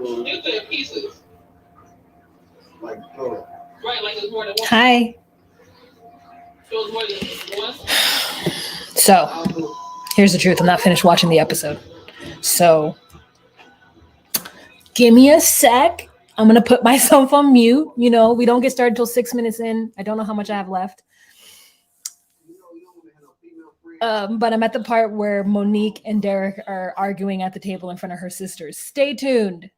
You said pieces. Right, like there's more than one. Hi. So it's more than one. So, here's the truth. I'm not finished watching the episode. So, give me a sec. I'm going to put myself on mute. You know, we don't get started until 6 minutes in. I don't know how much I have left. But I'm at the part where Monique and Derek are arguing at the table in front of her sisters. Stay tuned.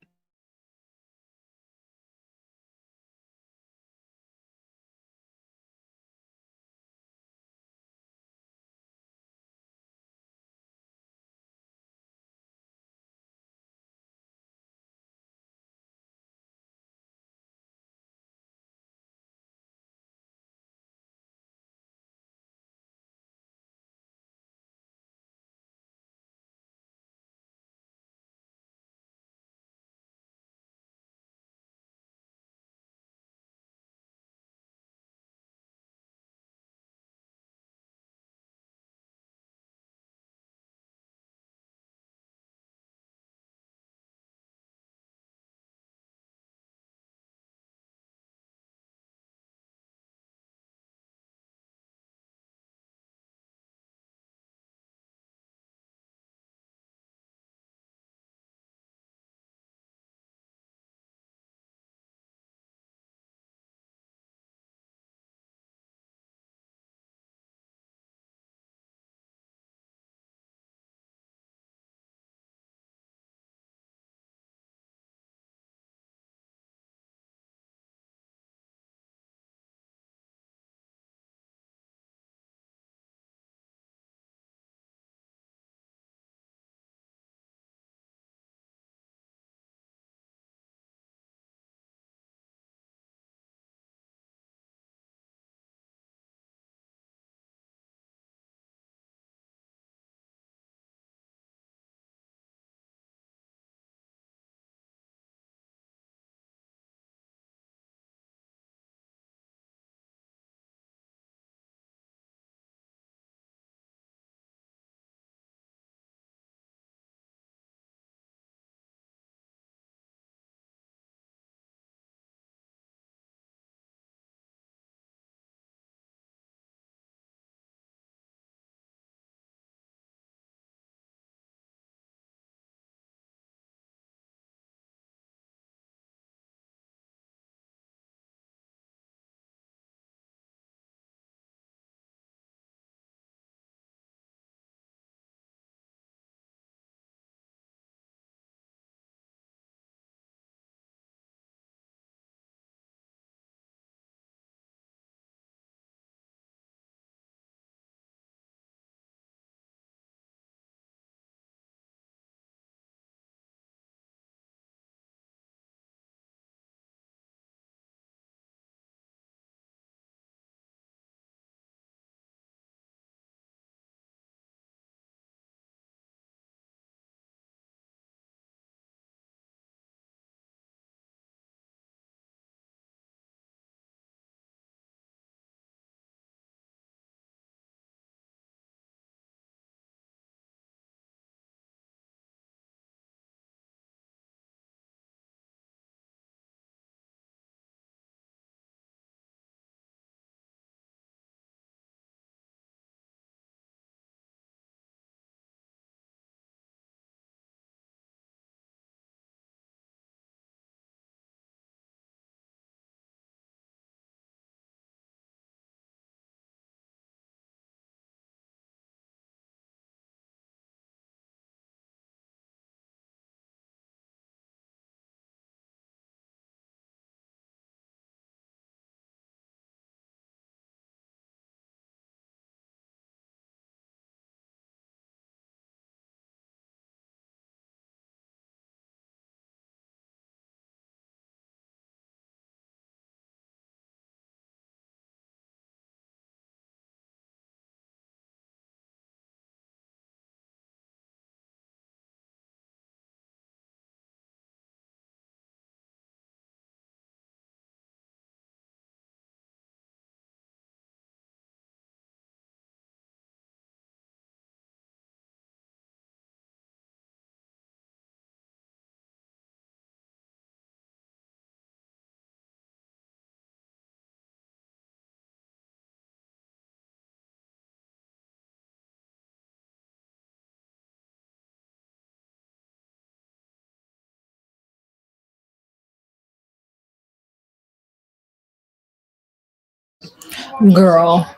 Girl,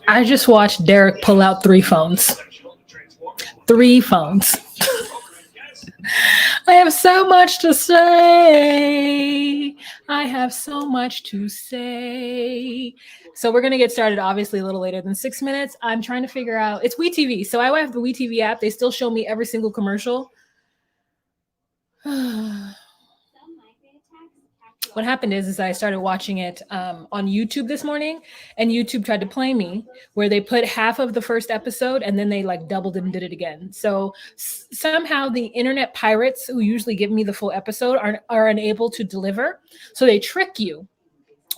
I just watched Derek pull out 3 phones. 3 phones. I have so much to say. I have so much to say. So we're gonna get started obviously a little later than 6 minutes. I'm trying to figure out. It's WeTV, so I have the WeTV app. They still show me every single commercial. What happened is I started watching it on YouTube this morning, and YouTube tried to play me where they put half of the first episode and then they like doubled it and did it again. So somehow the internet pirates who usually give me the full episode are unable to deliver. So they trick you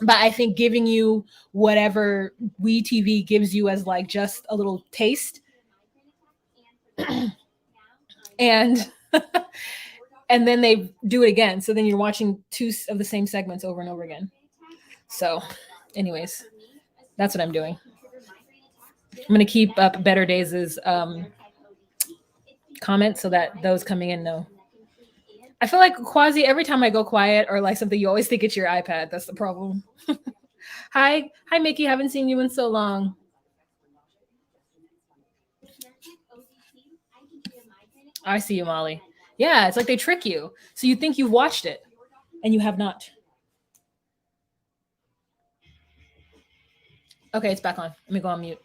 by, I think, giving you whatever WeTV gives you as like just a little taste. And and then they do it again. So then you're watching 2 of the same segments over and over again. So anyways, that's what I'm doing. I'm going to keep up Better Days' comments so that those coming in know. I feel like Quasi, every time I go quiet or like something, you always think it's your iPad. That's the problem. Hi, Mickey. Haven't seen you in so long. I see you, Molly. Yeah, it's like they trick you. So you think you've watched it and you have not. Okay, it's back on. Let me go on mute.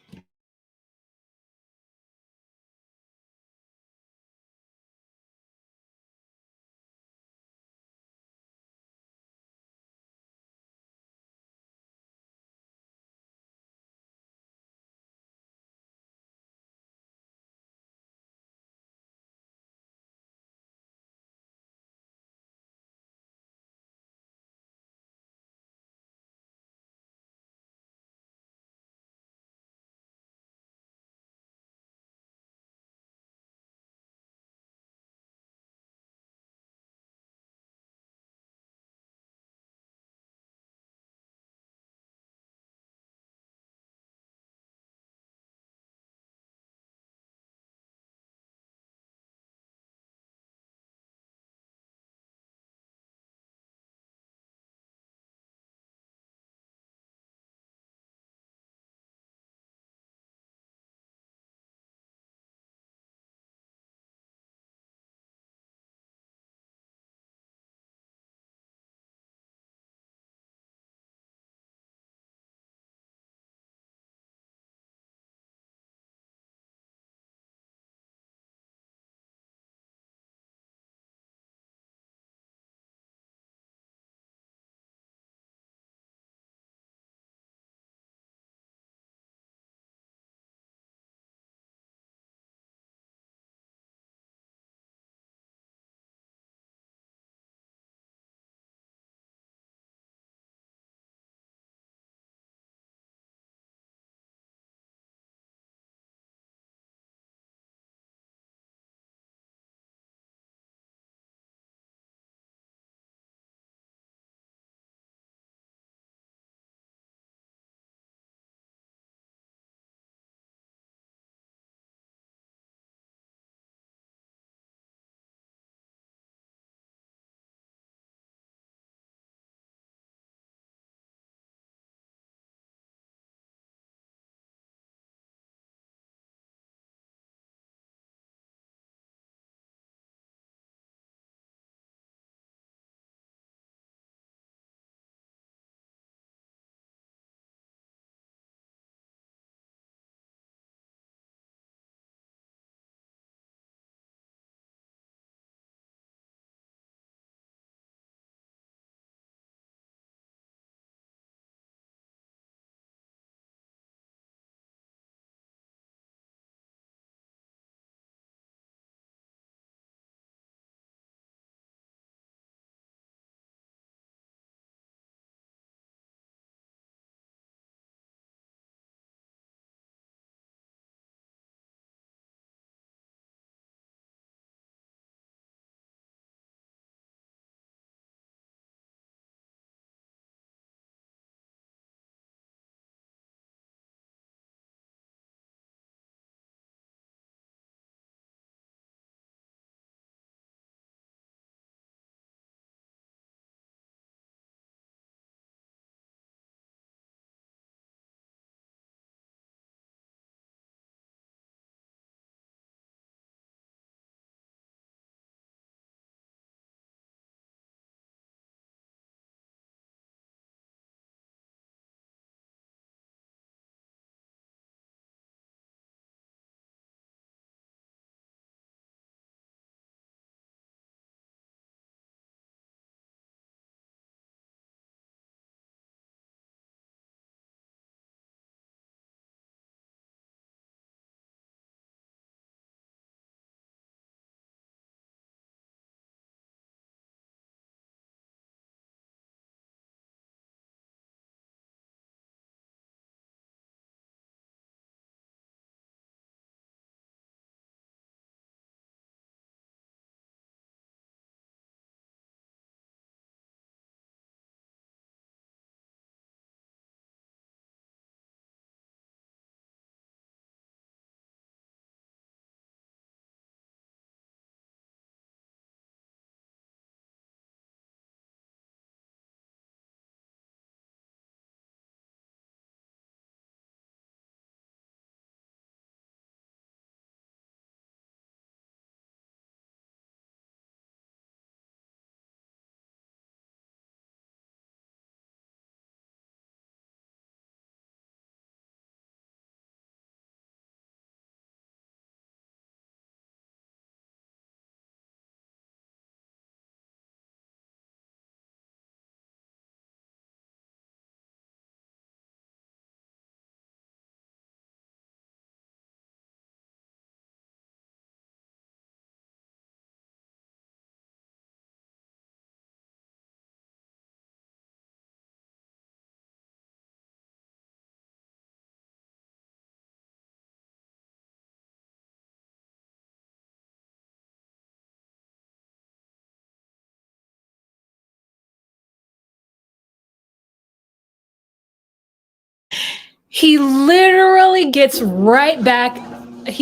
He literally gets right back. I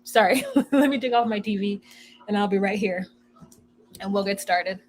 sorry. Let me take off my TV and I'll be right here and we'll get started.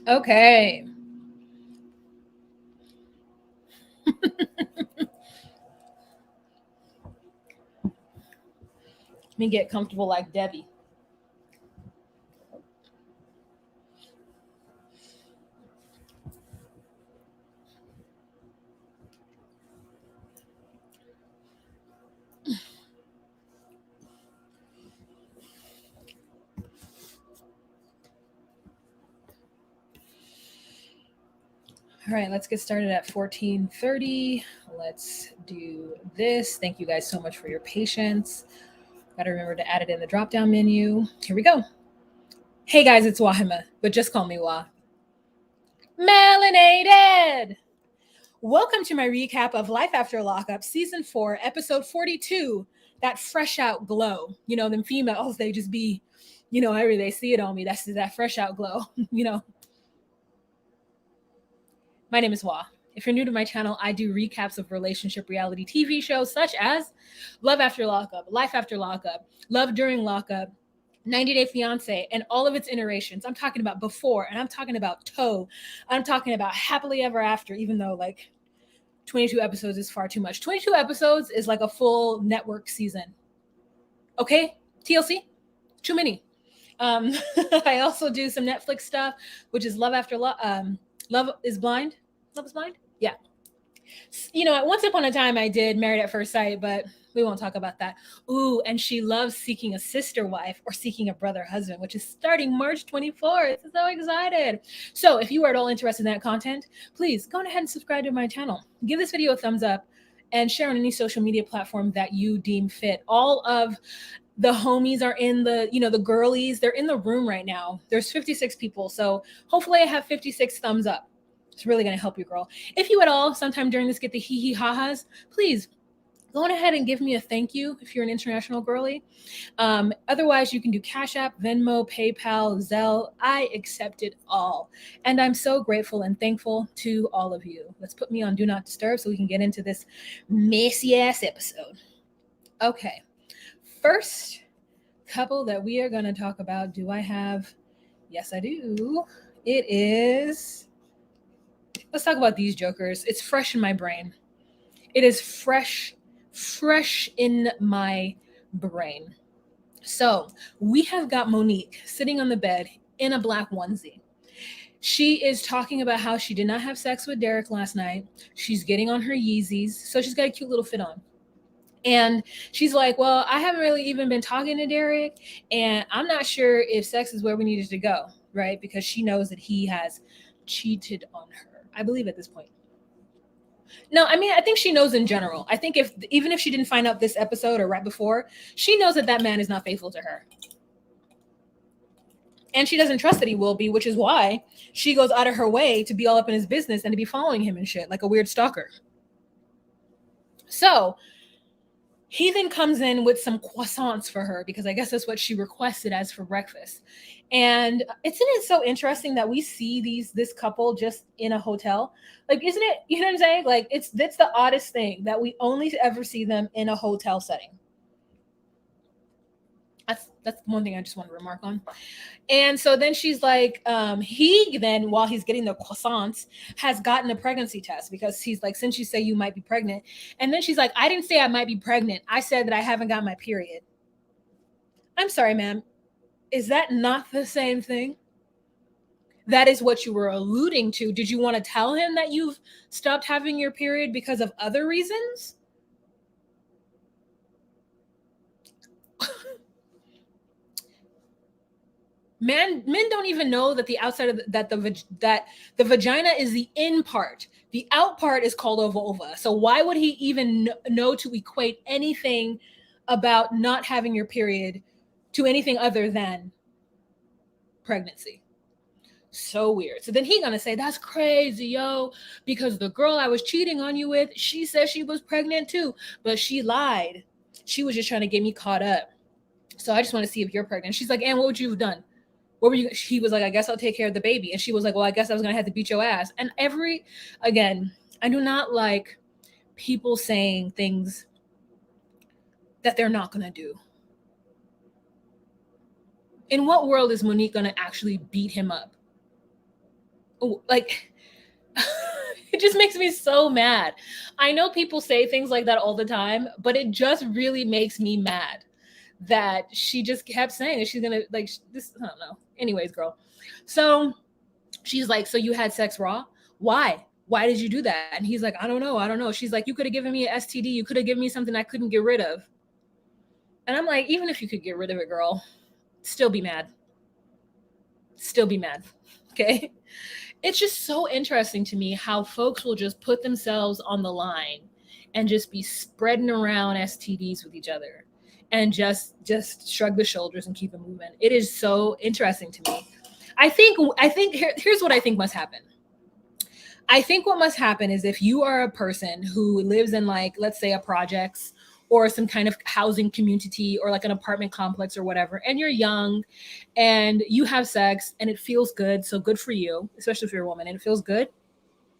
Okay. Let me get comfortable like Debbie. All right, let's get started at 14:30. Let's do this. Thank you guys so much for your patience. Got to remember to add it in the drop-down menu. Here we go. Hey guys, it's Wahima, but just call me Wah. Melanated! Welcome to my recap of Life After Lockup, Season 4, Episode 42, that fresh out glow. You know, them females, they just be, they see it on me. That's that fresh out glow, My name is Wah. If you're new to my channel, I do recaps of relationship reality TV shows such as Love After Lockup, Life After Lockup, Love During Lockup, 90 Day Fiance, and all of its iterations. I'm talking about before, and I'm talking about Toe. I'm talking about Happily Ever After, even though 22 episodes is far too much. 22 episodes is like a full network season. Okay, TLC, too many. I also do some Netflix stuff, which is Love After Love is Blind. Love is Blind? Yeah. Once upon a time I did Married at First Sight, but we won't talk about that. Ooh, and she loves Seeking a Sister Wife or Seeking a Brother Husband, which is starting March 24th. I'm so excited. So if you are at all interested in that content, please go ahead and subscribe to my channel. Give this video a thumbs up and share on any social media platform that you deem fit. All of the homies are in the girlies, they're in the room right now. There's 56 people. So hopefully I have 56 thumbs up. It's really going to help you, girl. If you at all sometime during this get the hee hee ha-has, please go on ahead and give me a thank you if you're an international girly. Otherwise, you can do Cash App, Venmo, PayPal, Zelle. I accept it all. And I'm so grateful and thankful to all of you. Let's put me on Do Not Disturb so we can get into this messy ass episode. Okay. First couple that we are going to talk about, do I have? Yes, I do. It is... Let's talk about these jokers. It's fresh in my brain. It is fresh in my brain. So we have got Monique sitting on the bed in a black onesie. She is talking about how she did not have sex with Derek last night. She's getting on her Yeezys. So she's got a cute little fit on. And she's like, well, I haven't really even been talking to Derek. And I'm not sure if sex is where we needed to go, right? Because she knows that he has cheated on her. I believe at this point. No, I mean, I think she knows in general. I think even if she didn't find out this episode or right before, she knows that man is not faithful to her. And she doesn't trust that he will be, which is why she goes out of her way to be all up in his business and to be following him and shit like a weird stalker. So he then comes in with some croissants for her because I guess that's what she requested as for breakfast. And isn't it so interesting that we see this couple just in a hotel? Like, isn't it, you know what I'm saying? Like, that's the oddest thing that we only ever see them in a hotel setting. That's one thing I just want to remark on. And so then she's like, he then, while he's getting the croissants, has gotten a pregnancy test because he's like, since you say you might be pregnant. And then she's like, I didn't say I might be pregnant. I said that I haven't got my period. I'm sorry, ma'am. Is that not the same thing? That is what you were alluding to. Did you want to tell him that you've stopped having your period because of other reasons? Men don't even know that the outside of that the vagina is the in part. The out part is called a vulva. So why would he even know to equate anything about not having your period to anything other than pregnancy? So weird. So then he gonna say, that's crazy, yo, because the girl I was cheating on you with, she said she was pregnant too, but she lied. She was just trying to get me caught up. So I just want to see if you're pregnant. She's like, Ann, what would you have done? What were you? He was like, I guess I'll take care of the baby. And she was like, well, I guess I was gonna have to beat your ass. And again, I do not like people saying things that they're not gonna do. In what world is Monique gonna actually beat him up? Oh, like it just makes me so mad. I know people say things like that all the time, but it just really makes me mad that she just kept saying that she's gonna like this. I don't know. Anyways, girl. So she's like, so you had sex raw? Why? Why did you do that? And he's like, I don't know. She's like, you could have given me an STD. You could have given me something I couldn't get rid of. And I'm like, even if you could get rid of it, girl, still be mad. Still be mad. Okay. It's just so interesting to me how folks will just put themselves on the line and just be spreading around STDs with each other and just shrug the shoulders and keep it moving. It is so interesting to me. I think here's what I think must happen. I think what must happen is if you are a person who lives in, like, let's say a projects or some kind of housing community or like an apartment complex or whatever, and you're young and you have sex and it feels good. So good for you, especially if you're a woman and it feels good.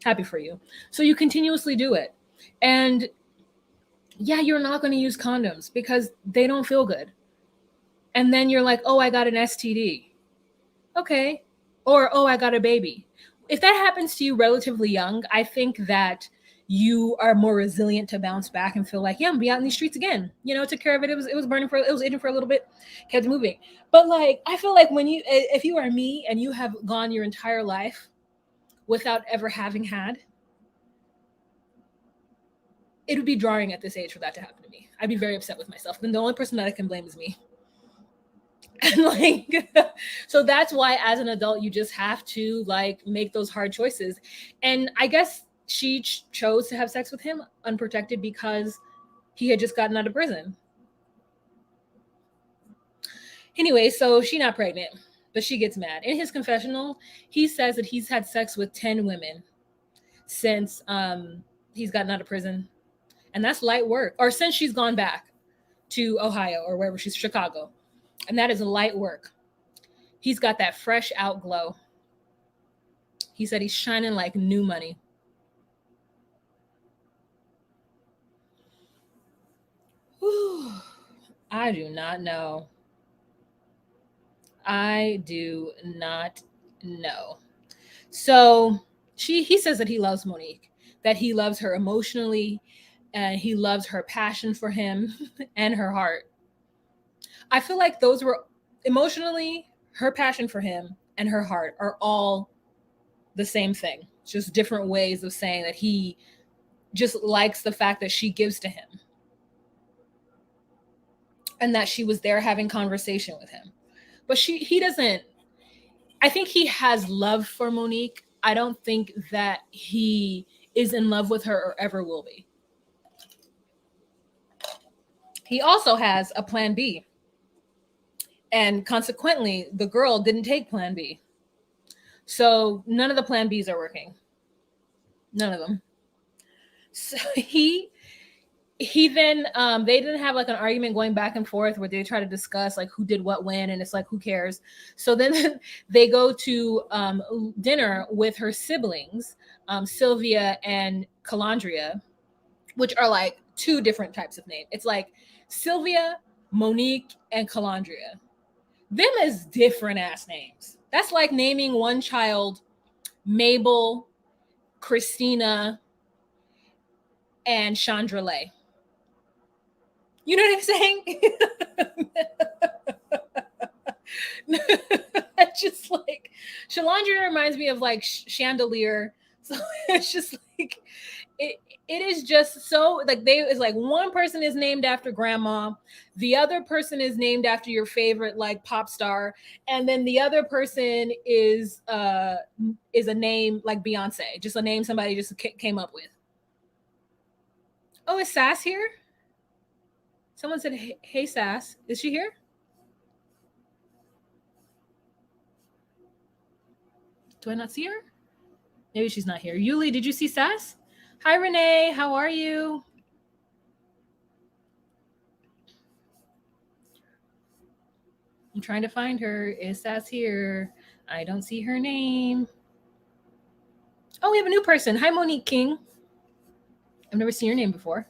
Happy for you. So you continuously do it. And yeah, you're not going to use condoms because they don't feel good. And then you're like, oh, I got an STD. Okay. Or, oh, I got a baby. If that happens to you relatively young, I think that you are more resilient to bounce back and feel like, yeah, I'm gonna be out in these streets again. You know, took care of it. It was burning it was itching for a little bit, kept moving. But like, I feel like if you are me and you have gone your entire life without ever having had, it would be jarring at this age for that to happen to me. I'd be very upset with myself. Then the only person that I can blame is me. And like, so that's why as an adult, you just have to like make those hard choices. And I guess she chose to have sex with him unprotected because he had just gotten out of prison. Anyway, so she's not pregnant, but she gets mad. In his confessional, he says that he's had sex with 10 women since he's gotten out of prison. And that's light work. Or since she's gone back to Ohio or wherever she's, Chicago. And that is light work. He's got that fresh out glow. He said he's shining like new money. Whew. I do not know. I do not know. So he says that he loves Monique, that he loves her emotionally, and he loves her passion for him and her heart. I feel like those were emotionally, her passion for him and her heart are all the same thing. Just different ways of saying that he just likes the fact that she gives to him and that she was there having conversation with him. But he doesn't, I think he has love for Monique. I don't think that he is in love with her or ever will be. He also has a plan B. And consequently, the girl didn't take plan B. So none of the plan Bs are working. None of them. So he then they didn't have like an argument going back and forth where they try to discuss like who did what when, and it's like, who cares? So then they go to dinner with her siblings, Sylvia and Calandria, which are like two different types of names. It's like Sylvia Monique and Calandria. Them is different ass names. That's like naming one child Mabel, Christina, and Chandra Lay. You know what I'm saying? Just like Shalandria reminds me of like chandelier. So it's just like it is just so like they is like one person is named after grandma, the other person is named after your favorite like pop star, and then the other person is a name like Beyonce, just a name somebody just came up with. Oh, is Sass here? Someone said, hey Sass. Is she here? Do I not see her? Maybe she's not here. Yuli, did you see Sass? Hi, Renee. How are you? I'm trying to find her. Is Sass here? I don't see her name. Oh, we have a new person. Hi, Monique King. I've never seen your name before.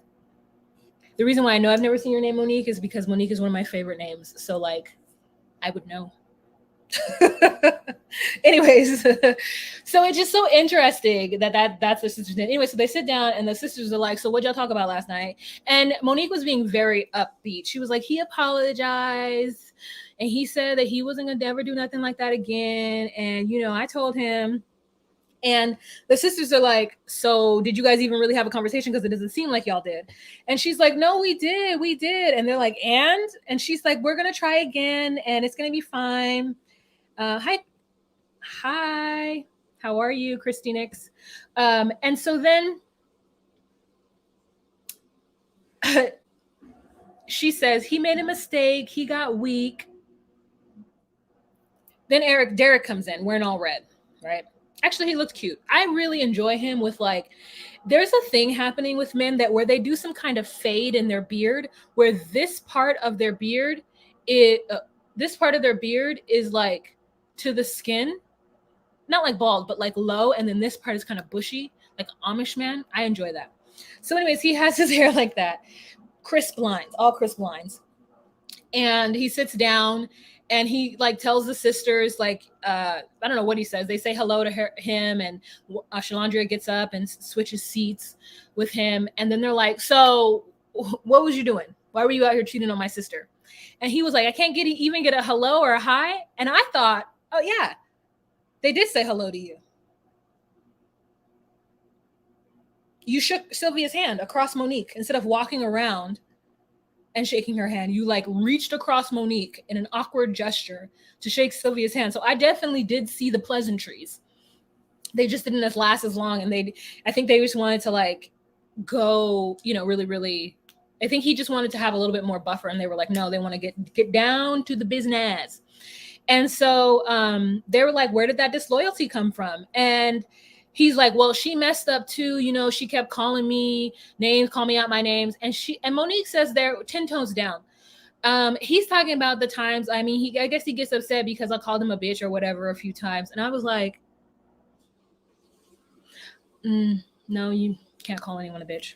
The reason why I know I've never seen your name, Monique, is because Monique is one of my favorite names. So, like, I would know. Anyways, so it's just so interesting that's the sisters. Anyway, so they sit down and the sisters are like, so what'd y'all talk about last night? And Monique was being very upbeat. She was like, he apologized and he said that he wasn't gonna ever do nothing like that again. And you know, I told him. And the sisters are like, so did you guys even really have a conversation? Because it doesn't seem like y'all did. And she's like, no, we did. And they're like, and she's like, we're gonna try again and it's gonna be fine. Hi, how are you, Christinix? And so then she says he made a mistake, he got weak. Then Derek comes in wearing all red, right? Actually, he looks cute. I really enjoy him with like, there's a thing happening with men that where they do some kind of fade in their beard, where this part of their beard is like to the skin, not like bald, but like low, and then this part is kind of bushy, like Amish man. I enjoy that. So, anyways, he has his hair like that, crisp lines, all crisp lines, and he sits down and he like tells the sisters like I don't know what he says. They say hello to him, and Shalandria gets up and switches seats with him, and then they're like, "So, what was you doing? Why were you out here cheating on my sister?" And he was like, "I can't even get a hello or a hi." And I thought, "Oh yeah, they did say hello to you. You shook Sylvia's hand across Monique instead of walking around and shaking her hand. You like reached across Monique in an awkward gesture to shake Sylvia's hand." So I definitely did see the pleasantries. They just didn't last as long. And I think they just wanted to like go, you know, really, really, I think he just wanted to have a little bit more buffer. And they were like, no, they want to get down to the business. And so they were like, where did that disloyalty come from? And he's like, well, she messed up too. You know, she kept calling me names, call me out my names. And Monique says they're 10 tones down. He's talking about the times. I mean, I guess he gets upset because I called him a bitch or whatever a few times. And I was like, no, you can't call anyone a bitch.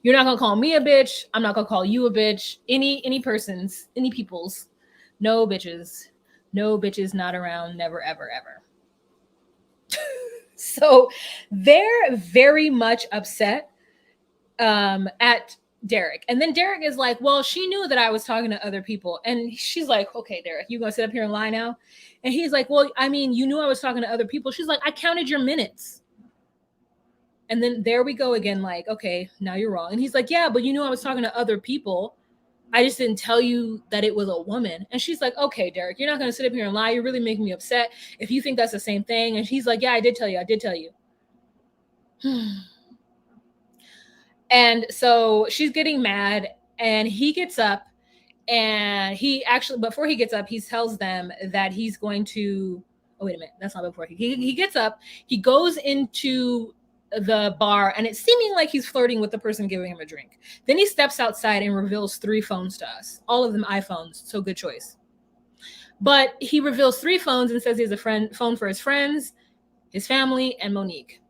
You're not going to call me a bitch. I'm not going to call you a bitch. Any persons, any peoples. No bitches. No bitches not around. Never, ever, ever. So they're very much upset at Derek. And then Derek is like, well, she knew that I was talking to other people. And she's like, okay, Derek, you going to sit up here and lie now? And he's like, well, I mean, you knew I was talking to other people. She's like, I counted your minutes. And then there we go again, like, okay, now you're wrong. And he's like, yeah, but you knew I was talking to other people. I just didn't tell you that it was a woman. And she's like, okay, Derek, you're not going to sit up here and lie. You're really making me upset if you think that's the same thing. And he's like, yeah, I did tell you. And so she's getting mad and he gets up and he actually, before he gets up, he tells them that he's going to, oh, wait a minute. That's not before he gets up. He goes into the bar and it's seeming like he's flirting with the person giving him a drink. Then he steps outside and reveals 3 phones to us, all of them iPhones. So good choice. But he reveals 3 phones and says he has a phone for his friends, his family, and Monique.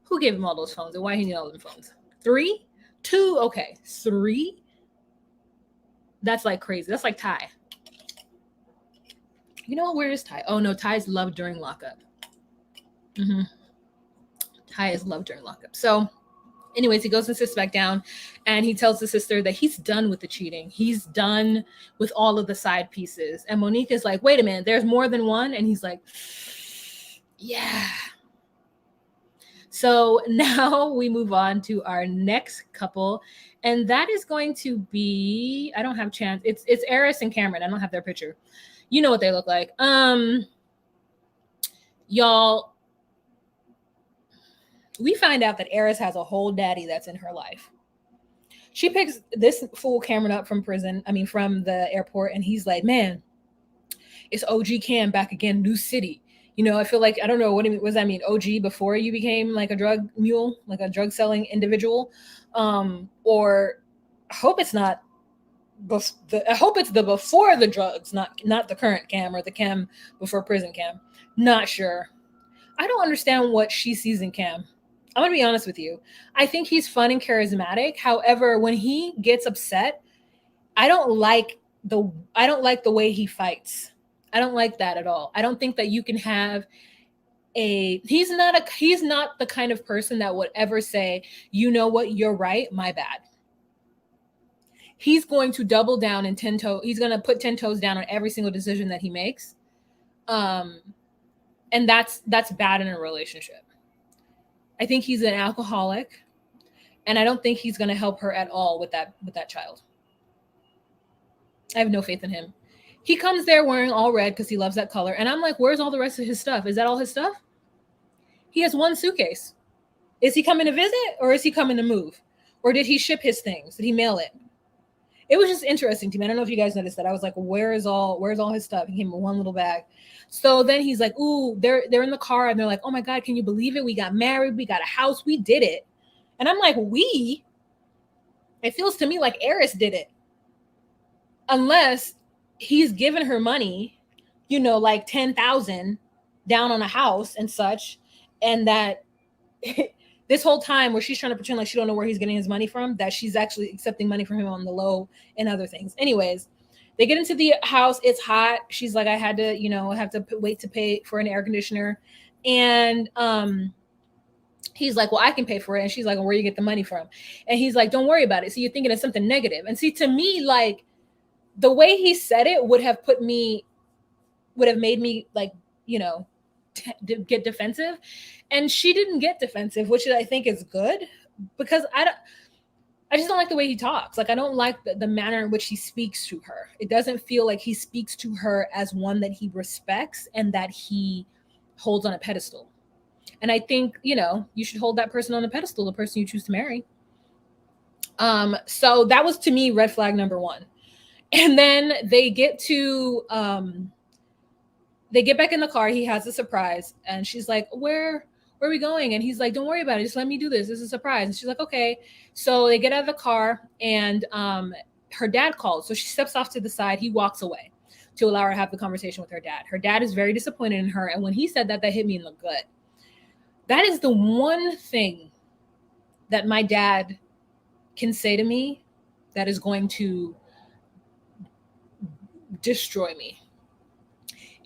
Who gave him all those phones and why he need all them phones? 3? 2? Okay. 3? That's like crazy. That's like Ty. You know what? Where is Ty? Oh no, Ty's loved during lockup. Mm-hmm. Ty is loved during lockup. So, anyways, he goes and sits back down, and he tells the sister that he's done with the cheating. He's done with all of the side pieces. And Monique is like, "Wait a minute, there's more than one." And he's like, "Yeah." So now we move on to our next couple, and that is going to be, I don't have chance. It's Eris and Cameron. I don't have their picture. You know what they look like. Y'all, we find out that Eris has a whole daddy that's in her life. She picks this fool Cameron up from prison, from the airport, and he's like, "Man, it's OG Cam back again, new city." I feel like, I don't know, what does that mean? OG before you became like a drug mule, like a drug selling individual? Or I hope it's not, I hope it's the before the drugs, not the current Cam or the Cam before prison Cam. Not sure. I don't understand what she sees in Cam. I'm going to be honest with you. I think he's fun and charismatic. However, when he gets upset, I don't like the way he fights. I don't like that at all. I don't think that you can have he's not the kind of person that would ever say, "You know what, you're right, my bad." He's going to double down and he's going to put 10 toes down on every single decision that he makes. And that's bad in a relationship. I think he's an alcoholic, and I don't think he's going to help her at all with that child. I have no faith in him. He comes there wearing all red because he loves that color. And I'm like, where's all the rest of his stuff? Is that all his stuff? He has one suitcase. Is he coming to visit, or is he coming to move? Or did he ship his things? Did he mail it? It was just interesting to me. I don't know if you guys noticed that. I was like, where's all his stuff? He came in one little bag. So then he's like, ooh, they're in the car, and they're like, "Oh my God, can you believe it? We got married. We got a house. We did it." And I'm like, it feels to me like Eris did it. Unless he's given her money, like 10,000 down on a house and such. And that this whole time where she's trying to pretend like she don't know where he's getting his money from, that she's actually accepting money from him on the low and other things. Anyways, they get into the house. It's hot. She's like, I had to, wait to pay for an air conditioner. And, he's like, "Well, I can pay for it." And she's like, "Well, where you get the money from?" And he's like, "Don't worry about it." So you're thinking of something negative. And see, to me, like, the way he said it would have made me like, get defensive. And she didn't get defensive, which I think is good, because I just don't like the way he talks. Like, I don't like the manner in which he speaks to her. It doesn't feel like he speaks to her as one that he respects and that he holds on a pedestal. And I think, you should hold that person on a pedestal, the person you choose to marry. So that was, to me, red flag number one. And then they get back in the car. He has a surprise, and she's like, where are we going? And he's like, "Don't worry about it. Just let me do this. This is a surprise." And she's like, "Okay." So they get out of the car, and her dad calls. So she steps off to the side. He walks away to allow her to have the conversation with her dad. Her dad is very disappointed in her. And when he said that hit me in the gut. That is the one thing that my dad can say to me that is going to destroy me,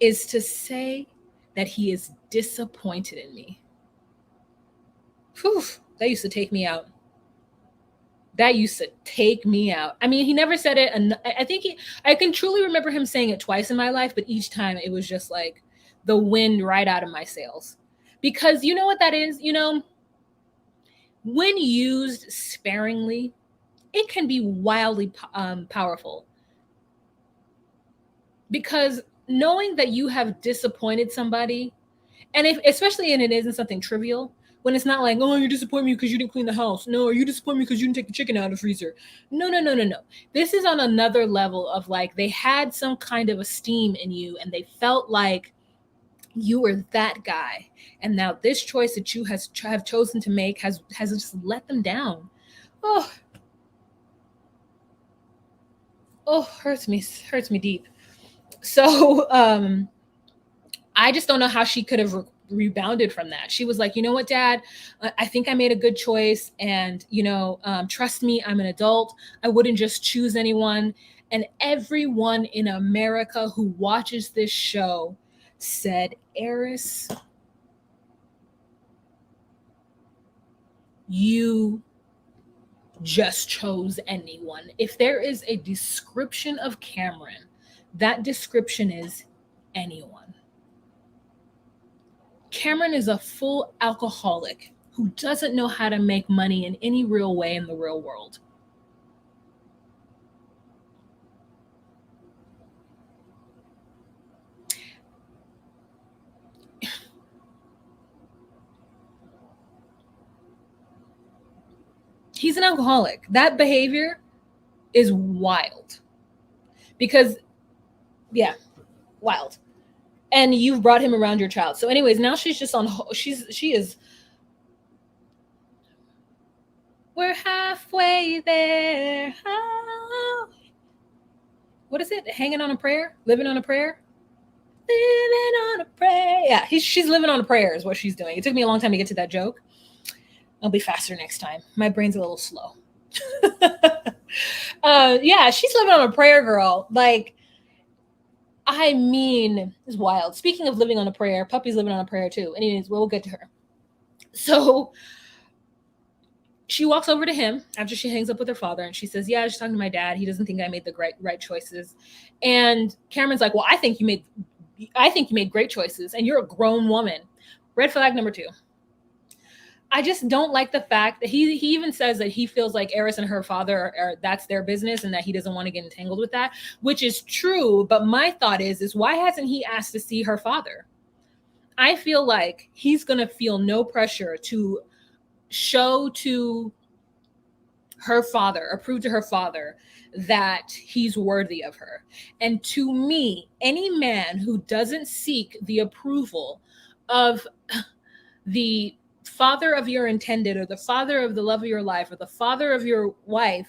is to say that he is disappointed in me. Whew, that used to take me out. He never said it. And I can truly remember him saying it twice in my life, but each time it was just like the wind right out of my sails. Because you know what that is? When used sparingly, it can be wildly powerful. Because knowing that you have disappointed somebody, and especially it isn't something trivial, when it's not like, "Oh, you disappoint me because you didn't clean the house." No, or "You disappoint me because you didn't take the chicken out of the freezer." No. This is on another level of like, they had some kind of esteem in you, and they felt like you were that guy. And now this choice that you have chosen to make has just let them down. Oh, hurts me deep. So I just don't know how she could have rebounded from that. She was like, "You know what, Dad, I think I made a good choice. And, trust me, I'm an adult. I wouldn't just choose anyone." And everyone in America who watches this show said, Eris, you just chose anyone. If there is a description of Cameron, that description is anyone. Cameron is a full alcoholic who doesn't know how to make money in any real way in the real world. He's an alcoholic. That behavior is wild. Because, yeah, wild. And you've brought him around your child. So anyways, now she's just on, she is, we're halfway there. Oh. What is it? Hanging on a prayer? Living on a prayer? Living on a prayer. Yeah, she's living on a prayer is what she's doing. It took me a long time to get to that joke. I'll be faster next time. My brain's a little slow. Yeah, she's living on a prayer, girl. Like, I mean, it's wild. Speaking of living on a prayer, Puppy's living on a prayer too. Anyways, we'll get to her. So she walks over to him after she hangs up with her father and she says, yeah, she's talking to my dad. He doesn't think I made the right choices. And Cameron's like, well, I think you made great choices and you're a grown woman. Red flag number 2. I just don't like the fact that he even says that he feels like Eris and her father are that's their business and that he doesn't want to get entangled with that, which is true. But my thought is why hasn't he asked to see her father? I feel like he's going to feel no pressure to show to her father or prove to her father that he's worthy of her. And to me, any man who doesn't seek the approval of the father of your intended or the father of the love of your life or the father of your wife,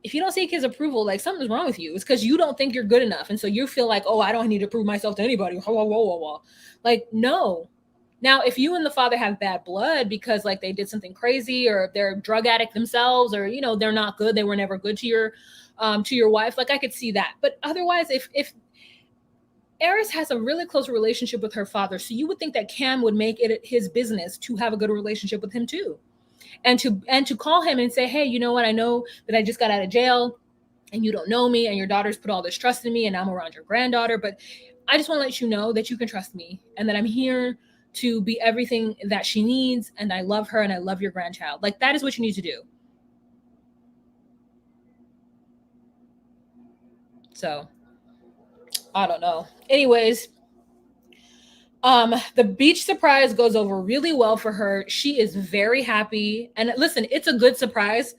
if you don't seek his approval, like something's wrong with you. It's because you don't think you're good enough. And so you feel like, oh, I don't need to prove myself to anybody. Like, no. Now, if you and the father have bad blood because like they did something crazy or they're a drug addict themselves or, you know, they're not good. They were never good to your wife. Like I could see that. But otherwise, if Eris has a really close relationship with her father, so you would think that Cam would make it his business to have a good relationship with him too. And to call him and say, hey, you know what? I know that I just got out of jail and you don't know me and your daughter's put all this trust in me and I'm around your granddaughter, but I just want to let you know that you can trust me and that I'm here to be everything that she needs. And I love her and I love your grandchild. Like that is what you need to do. So I don't know. Anyways, the beach surprise goes over really well for her. She is very happy. And listen, it's a good surprise,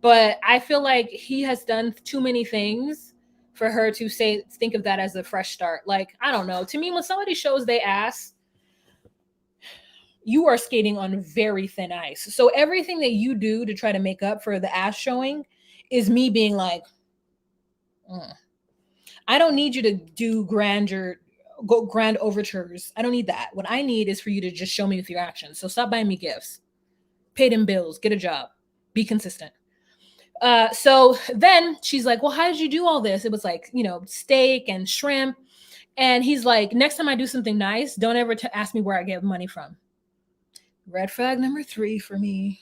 but I feel like he has done too many things for her to think of that as a fresh start. Like, I don't know. To me, when somebody shows they ass, you are skating on very thin ice. So everything that you do to try to make up for the ass showing is me being like, I don't need you to do grand overtures. I don't need that. What I need is for you to just show me with your actions. So stop buying me gifts, pay them bills, get a job, be consistent. So then she's like, well, how did you do all this? It was like, you know, steak and shrimp. And he's like, next time I do something nice, don't ever ask me where I get money from. Red flag number 3 for me.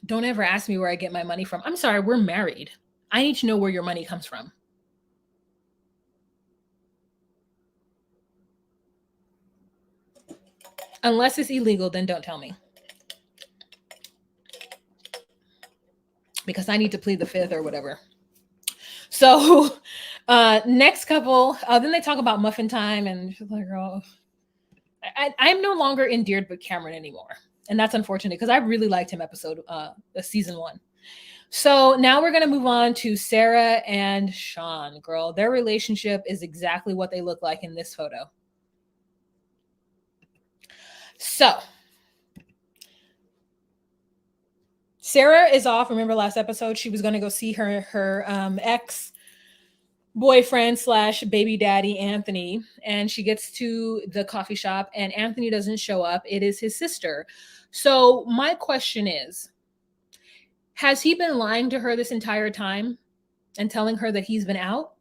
Don't ever ask me where I get my money from. I'm sorry, we're married. I need to know where your money comes from. Unless it's illegal, then don't tell me. Because I need to plead the 5th or whatever. So next couple, then they talk about muffin time and she's like, oh, I'm no longer endeared with Cameron anymore. And that's unfortunate because I really liked him season 1. So now we're going to move on to Sarah and Sean. Girl, their relationship is exactly what they look like in this photo. So Sarah is off. Remember last episode, she was going to go see her ex-boyfriend / baby daddy, Anthony. And she gets to the coffee shop and Anthony doesn't show up. It is his sister. So my question is, Has he been lying to her this entire time and telling her that he's been out?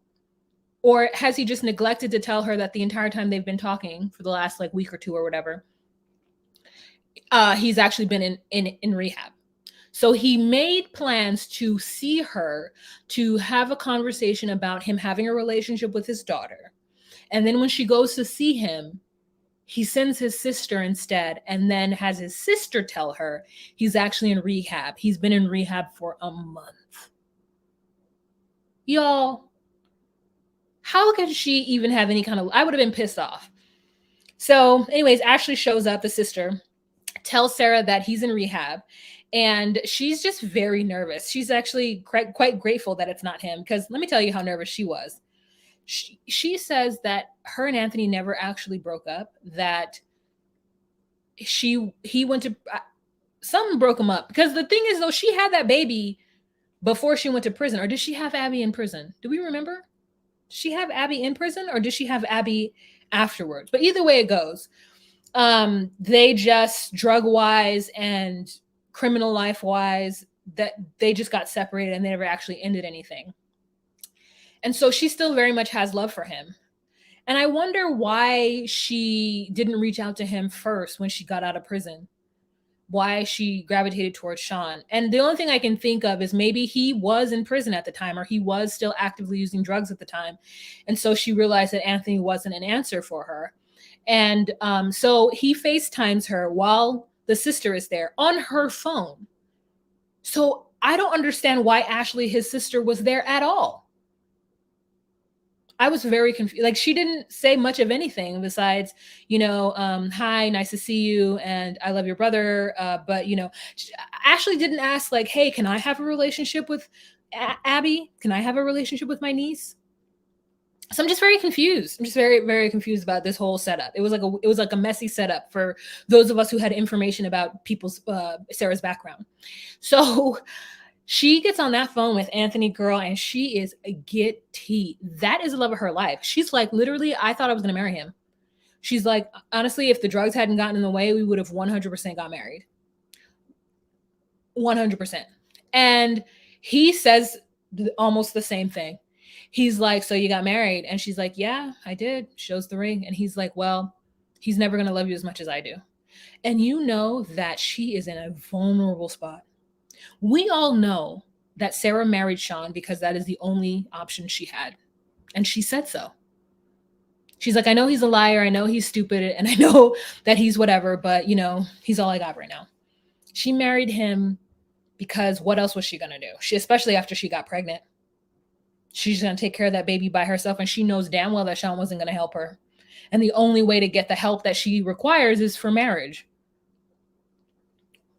Or has he just neglected to tell her that the entire time they've been talking for the last like week or two or whatever, he's actually been in rehab? So he made plans to see her, to have a conversation about him having a relationship with his daughter. And then when she goes to see him, he sends his sister instead, and then has his sister tell her he's actually in rehab. He's been in rehab for a month. Y'all, how could she even have any kind of, I would have been pissed off. So anyways, Ashley shows up, the sister, tells Sarah that he's in rehab, and she's just very nervous. She's actually quite grateful that it's not him, because let me tell you how nervous she was. She says that her and Anthony never actually broke up, that he went to, something broke him up. Because the thing is, though, she had that baby before she went to prison. Or did she have Abby in prison? Do we remember? Did she have Abby in prison, or did she have Abby afterwards? But either way it goes, they just, drug wise and criminal life wise, that they just got separated and they never actually ended anything. And so she still very much has love for him. And I wonder why she didn't reach out to him first when she got out of prison, why she gravitated towards Sean. And the only thing I can think of is maybe he was in prison at the time, or he was still actively using drugs at the time. And so she realized that Anthony wasn't an answer for her. And so he FaceTimes her while the sister is there on her phone. So I don't understand why Ashley, his sister, was there at all. I was very confused. Like, she didn't say much of anything besides, hi, nice to see you, and I love your brother. But, Ashley didn't ask, like, hey, can I have a relationship with Abby? Can I have a relationship with my niece? So I'm just very confused. I'm just very, very confused about this whole setup. It was like a messy setup for those of us who had information about Sarah's background. So she gets on that phone with Anthony, girl, and she is a giddy. That is the love of her life. She's like, literally, I thought I was going to marry him. She's like, honestly, if the drugs hadn't gotten in the way, we would have 100% got married. 100%. And he says almost the same thing. He's like, so you got married? And she's like, yeah, I did. Shows the ring. And he's like, well, he's never going to love you as much as I do. And you know that she is in a vulnerable spot. We all know that Sarah married Sean because that is the only option she had. And she said so. She's like, I know he's a liar. I know he's stupid. And I know that he's whatever, but he's all I got right now. She married him because what else was she going to do? Especially after she got pregnant. She's going to take care of that baby by herself. And she knows damn well that Sean wasn't going to help her. And the only way to get the help that she requires is for marriage.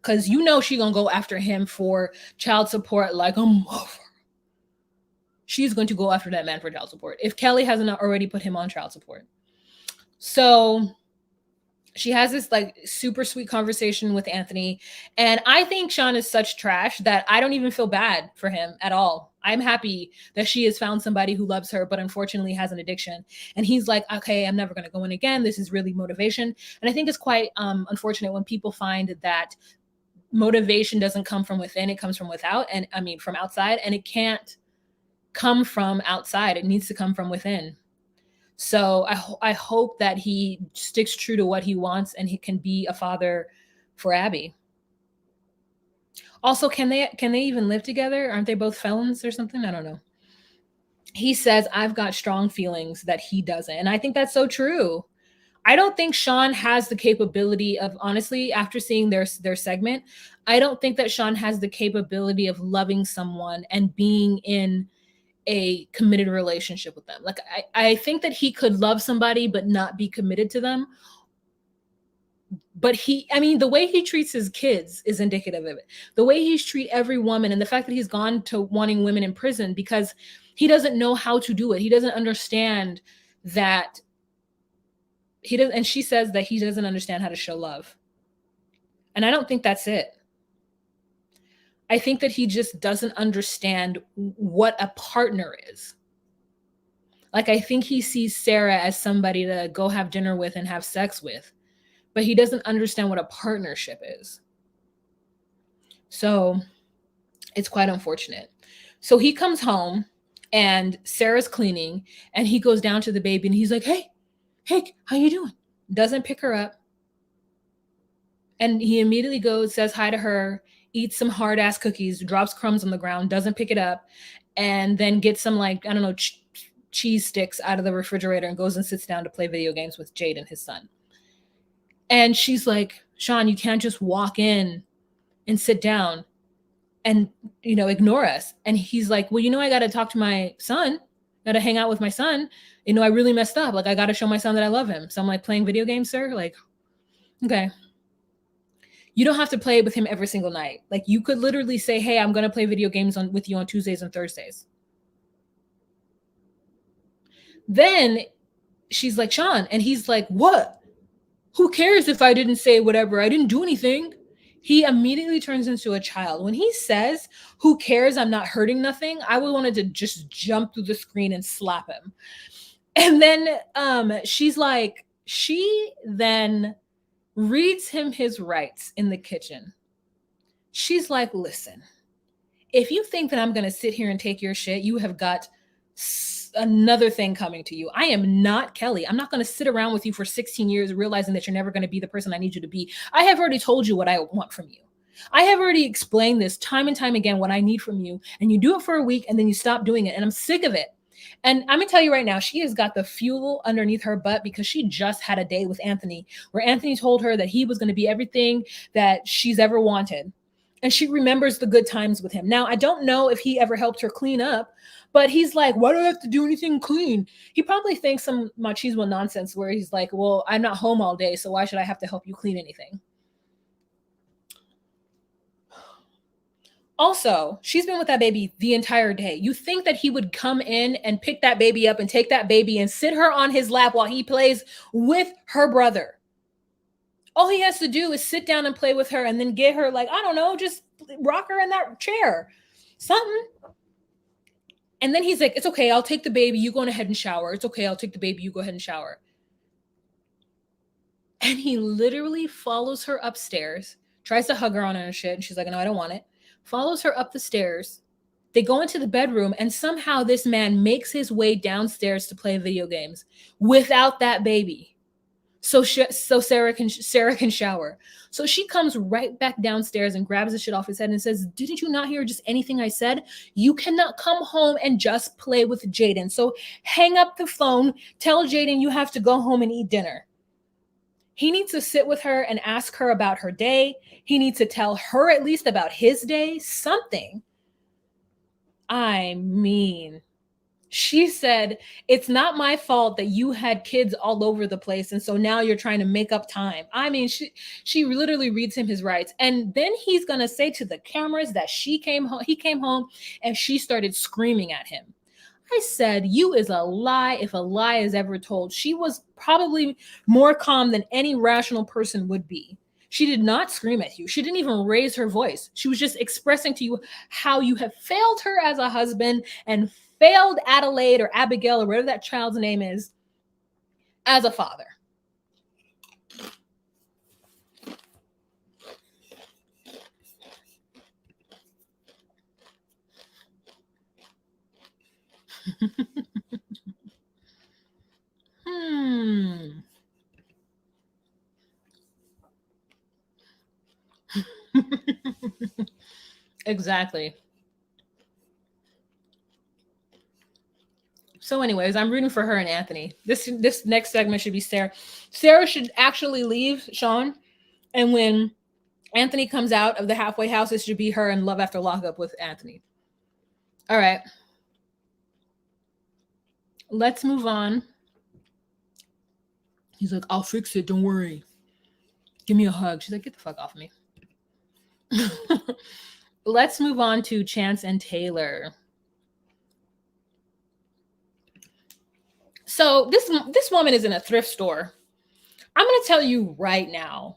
Because she's going to go after him for child support like a mother. She's going to go after that man for child support if Kelly hasn't already put him on child support. So she has this like super sweet conversation with Anthony. And I think Sean is such trash that I don't even feel bad for him at all. I'm happy that she has found somebody who loves her, but unfortunately has an addiction. And he's like, okay, I'm never going to go in again. This is really motivation. And I think it's quite unfortunate when people find that motivation doesn't come from within, it comes from without. And I mean, from outside, and it can't come from outside. It needs to come from within. So I hope that he sticks true to what he wants and he can be a father for Abby. Also, can they even live together? Aren't they both felons or something? I don't know. He says, I've got strong feelings that he doesn't. And I think that's so true. I don't think Sean has the capability of, honestly, after seeing their segment, I don't think that Sean has the capability of loving someone and being in a committed relationship with them. Like, I think that he could love somebody but not be committed to them. But the way he treats his kids is indicative of it. The way he's treat every woman, and the fact that he's gone to wanting women in prison because he doesn't know how to do it. He doesn't understand that he doesn't, and she says that he doesn't understand how to show love. And I don't think that's it. I think that he just doesn't understand what a partner is. Like, I think he sees Sarah as somebody to go have dinner with and have sex with, but he doesn't understand what a partnership is. So It's quite unfortunate. So he comes home and Sarah's cleaning and he goes down to the baby and he's like, hey, how you doing? Doesn't pick her up. And he immediately goes, says hi to her, eats some hard ass cookies, drops crumbs on the ground, doesn't pick it up, and then gets some, like, I don't know, cheese sticks out of the refrigerator and goes and sits down to play video games with Jade and his son. And she's like, Sean, you can't just walk in and sit down and, ignore us. And he's like, well, I got to talk to my son, got to hang out with my son. I really messed up. Like, I got to show my son that I love him. So I'm like, playing video games, sir? Like, okay. You don't have to play with him every single night. Like, you could literally say, hey, I'm going to play video games with you on Tuesdays and Thursdays. Then she's like, Sean, and he's like, what? Who cares if I didn't say whatever? I didn't do anything. He immediately turns into a child. When he says, who cares? I'm not hurting nothing. I would wanted to just jump through the screen and slap him. And then she's like, she then reads him his rights in the kitchen. She's like, listen, if you think that I'm going to sit here and take your shit, you have got another thing coming to you. I am not Kelly. I'm not going to sit around with you for 16 years realizing that you're never going to be the person I need you to be. I have already told you what I want from you. I have already explained this time and time again, what I need from you, and you do it for a week and then you stop doing it, and I'm sick of it. And I'm going to tell you right now, she has got the fuel underneath her butt because she just had a date with Anthony where Anthony told her that he was going to be everything that she's ever wanted. And she remembers the good times with him. Now, I don't know if he ever helped her clean up, but he's like, why do I have to do anything clean? He probably thinks some machismo nonsense where he's like, well, I'm not home all day, so why should I have to help you clean anything? Also, she's been with that baby the entire day. You think that he would come in and pick that baby up and take that baby and sit her on his lap while he plays with her brother. All he has to do is sit down and play with her and then get her, like, I don't know, just rock her in that chair. Something. And then he's like, it's okay, I'll take the baby. You go ahead and shower. It's okay, I'll take the baby. You go ahead and shower. And he literally follows her upstairs, tries to hug her on her and shit. And she's like, no, I don't want it. Follows her up the stairs. They go into the bedroom, and somehow this man makes his way downstairs to play video games without that baby. So Sarah can shower. So she comes right back downstairs and grabs the shit off his head and says, didn't you not hear just anything I said? You cannot come home and just play with Jaden. So hang up the phone, tell Jaden you have to go home and eat dinner. He needs to sit with her and ask her about her day. He needs to tell her at least about his day, something. I mean, she said, it's not my fault that you had kids all over the place, and so now you're trying to make up time. I mean, she literally reads him his rights. And then he's going to say to the cameras that he came home and she started screaming at him. I said, you is a lie if a lie is ever told. She was probably more calm than any rational person would be. She did not scream at you. She didn't even raise her voice. She was just expressing to you how you have failed her as a husband and failed Adelaide or Abigail or whatever that child's name is as a father. Exactly. So anyways, I'm rooting for her and Anthony. This next segment should be Sarah. Sarah should actually leave Sean. And when Anthony comes out of the halfway house, it should be her in Love After Lockup with Anthony. All right. Let's move on. He's like, I'll fix it. Don't worry. Give me a hug. She's like, get the fuck off of me. Let's move on to Chance and Taylor. So this woman is in a thrift store. I'm going to tell you right now,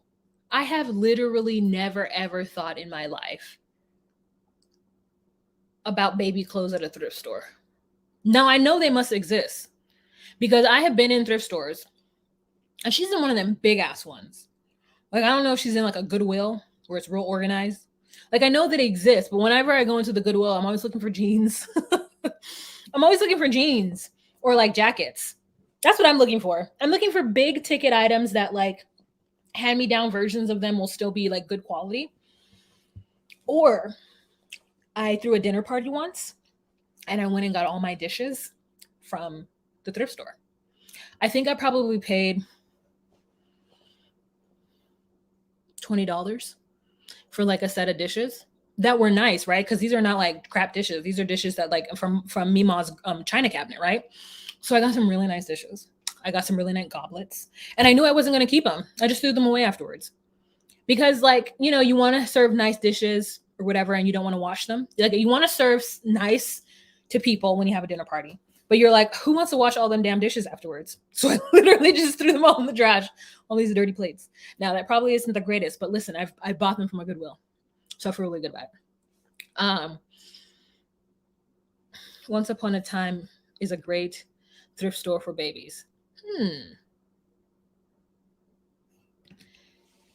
I have literally never, ever thought in my life about baby clothes at a thrift store. Now, I know they must exist because I have been in thrift stores and she's in one of them big ass ones. Like, I don't know if she's in like a Goodwill where it's real organized. Like I know that they exist, but whenever I go into the Goodwill, I'm always looking for jeans. I'm always looking for jeans or like jackets. That's what I'm looking for. I'm looking for big ticket items that like hand-me-down versions of them will still be like good quality. Or I threw a dinner party once and I went and got all my dishes from the thrift store. I think I probably paid $20 for like a set of dishes that were nice, right? Because these are not like crap dishes. These are dishes that like from Mima's china cabinet, right? So I got some really nice dishes. I got some really nice goblets, and I knew I wasn't going to keep them. I just threw them away afterwards because, like, you know, you want to serve nice dishes or whatever, and you don't want to wash them. Like, you want to serve nice to people when you have a dinner party, but you're like, who wants to wash all them damn dishes afterwards? So I literally just threw them all in the trash, all these dirty plates. Now that probably isn't the greatest, but listen, I bought them from a Goodwill, so I feel really good about it. Once Upon a Time is a great thrift store for babies.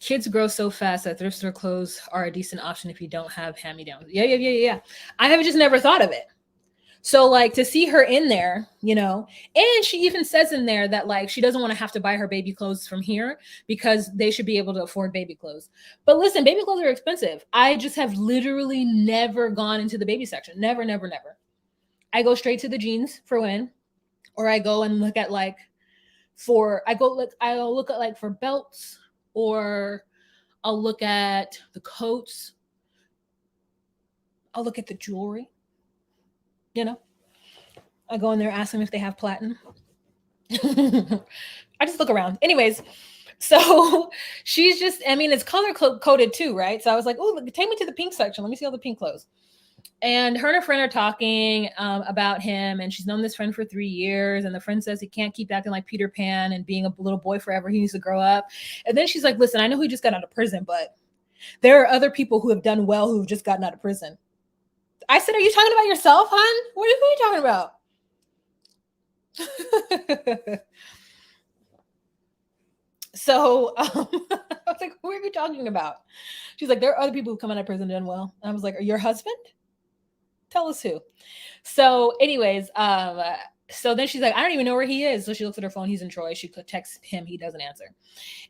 Kids grow so fast that thrift store clothes are a decent option if you don't have hand-me-downs. Yeah. I have just never thought of it. So like to see her in there, you know, and she even says in there that like she doesn't want to have to buy her baby clothes from here because they should be able to afford baby clothes. But listen, baby clothes are expensive. I just have literally never gone into the baby section. Never. I go straight to the jeans for when, or I go and look at like I'll look at like for belts, or I'll look at the coats. I'll look at the jewelry. You know, I go in there, ask them if they have platinum. I just look around. Anyways, so she's just, I mean, it's color coded too, right? So I was like, oh, take me to the pink section. Let me see all the pink clothes. And her and her friend are talking about him, and she's known this friend for 3 years. And the friend says he can't keep acting like Peter Pan and being a little boy forever. He needs to grow up. And then she's like, listen, I know he just got out of prison, but there are other people who have done well who've just gotten out of prison. I said, are you talking about yourself, hon? Who are you talking about? So I was like, who are you talking about? She's like, there are other people who come out of prison and done well. And I was like, your husband? Tell us who. So anyways, so then she's like, I don't even know where he is. So she looks at her phone. He's in Troy. She texts him. He doesn't answer.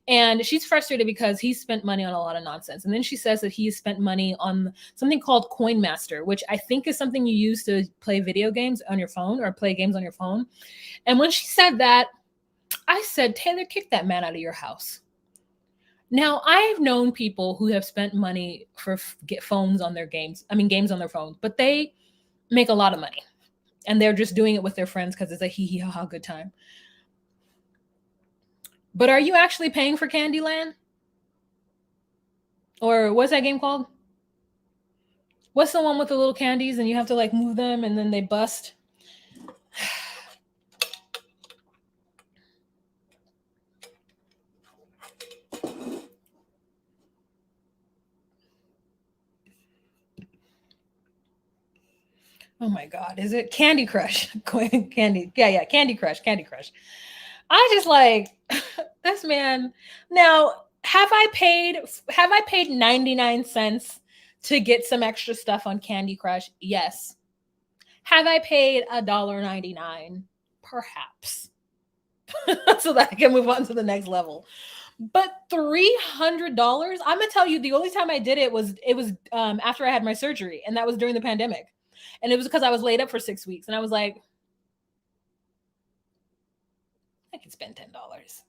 And she's frustrated because he spent money on a lot of nonsense. And then she says that he spent money on something called Coin Master, which I think is something you use to play video games on your phone or play games on your phone. And when she said that, I said, Taylor, kick that man out of your house. Now, I've known people who have spent money for phones on their games. I mean, games on their phones, but they make a lot of money. And they're just doing it with their friends because it's a hee hee ha ha good time. But are you actually paying for Candyland? Or what's that game called? What's the one with the little candies and you have to like move them and then they bust? Oh my God, is it Candy Crush? Candy, yeah, Candy Crush. I just like this man. Now, have I paid 99 cents to get some extra stuff on Candy Crush? Yes. Have I paid $1.99? Perhaps. So that I can move on to the next level. But $300, I'm gonna tell you, the only time I did it was after I had my surgery, and that was during the pandemic. And it was because I was laid up for 6 weeks, and I was like, I can spend $10.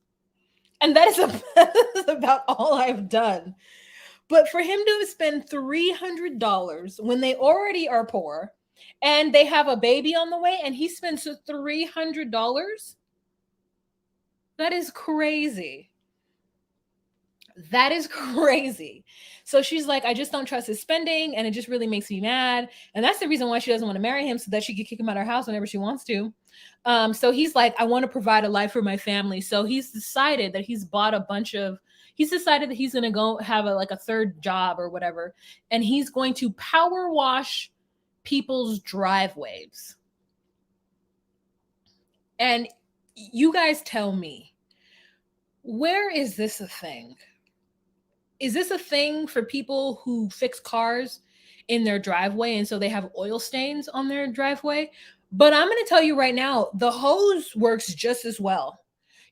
And that is about all I've done. But for him to spend $300 when they already are poor and they have a baby on the way and he spends $300, that is crazy. That is crazy. So she's like, I just don't trust his spending and it just really makes me mad. And that's the reason why she doesn't want to marry him, so that she could kick him out of her house whenever she wants to. So he's like, I want to provide a life for my family. So he's decided that he's decided that he's going to go have a third job or whatever. And he's going to power wash people's driveways. And you guys tell me, where is this a thing? is this a thing for people who fix cars in their driveway and so they have oil stains on their driveway? But I'm going to tell you right now, the hose works just as well.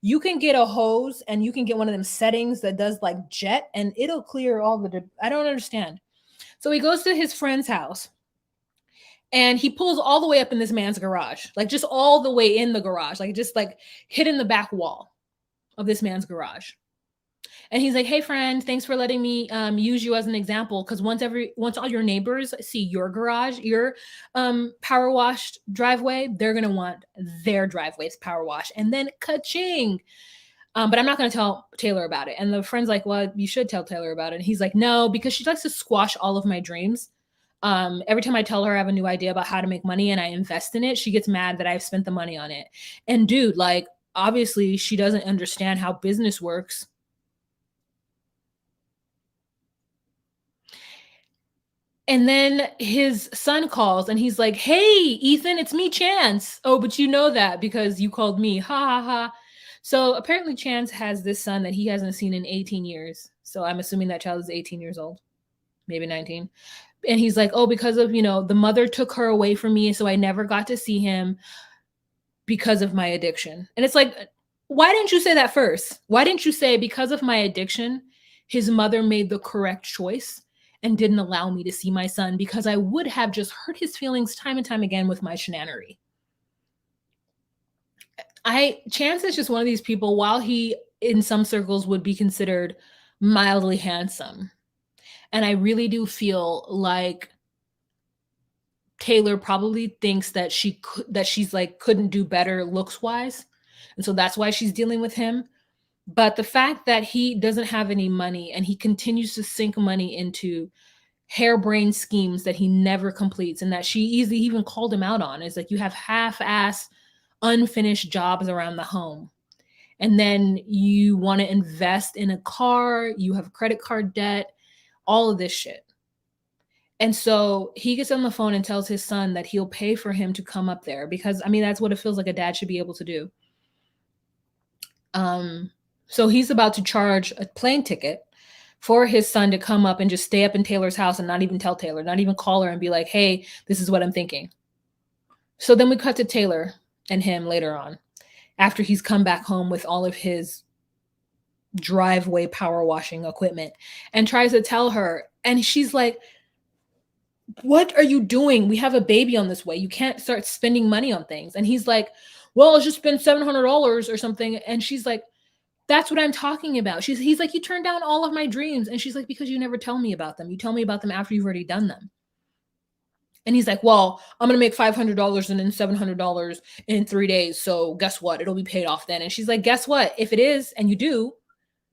You can get a hose and you can get one of them settings that does like jet and it'll clear all the I don't understand. So he goes to his friend's house and he pulls all the way up in this man's garage, like just all the way in the garage, like just like hit in the back wall of this man's garage. And he's like, "Hey friend, thanks for letting me use you as an example. Because once all your neighbors see your garage, your power washed driveway, they're gonna want their driveways power washed." And then ka-ching. But I'm not gonna tell Taylor about it. And the friend's like, "Well, you should tell Taylor about it." And he's like, "No, because she likes to squash all of my dreams. Every time I tell her I have a new idea about how to make money and I invest in it, she gets mad that I've spent the money on it." And dude, like, obviously she doesn't understand how business works. And then his son calls and he's like, "Hey, Ethan, it's me, Chance." "Oh, but you know that because you called me. Ha ha ha." So apparently Chance has this son that he hasn't seen in 18 years. So I'm assuming that child is 18 years old, maybe 19. And he's like, "Oh, because of, the mother took her away from me. So I never got to see him because of my addiction." And it's like, why didn't you say that first? Why didn't you say, because of my addiction, his mother made the correct choice and didn't allow me to see my son, because I would have just hurt his feelings time and time again with my shenanery. Chance is just one of these people, while he in some circles would be considered mildly handsome. And I really do feel like Taylor probably thinks that she's like couldn't do better looks wise. And so that's why she's dealing with him. But the fact that he doesn't have any money and he continues to sink money into harebrained schemes that he never completes, and that she easily even called him out on, is like, you have half-ass unfinished jobs around the home. And then you want to invest in a car, you have credit card debt, all of this shit. And so he gets on the phone and tells his son that he'll pay for him to come up there, because I mean, that's what it feels like a dad should be able to do. So he's about to charge a plane ticket for his son to come up and just stay up in Taylor's house and not even tell Taylor, not even call her and be like, "Hey, this is what I'm thinking." So then we cut to Taylor and him later on, after he's come back home with all of his driveway power washing equipment, and tries to tell her. And she's like, "What are you doing? We have a baby on this way. You can't start spending money on things." And he's like, "Well, let's just spend $700 or something." And she's like, "That's what I'm talking about." He's like, "You turned down all of my dreams." And she's like, "Because you never tell me about them. You tell me about them after you've already done them." And he's like, "Well, I'm going to make $500 and then $700 in 3 days. So guess what? It'll be paid off then." And she's like, "Guess what? If it is, and you do,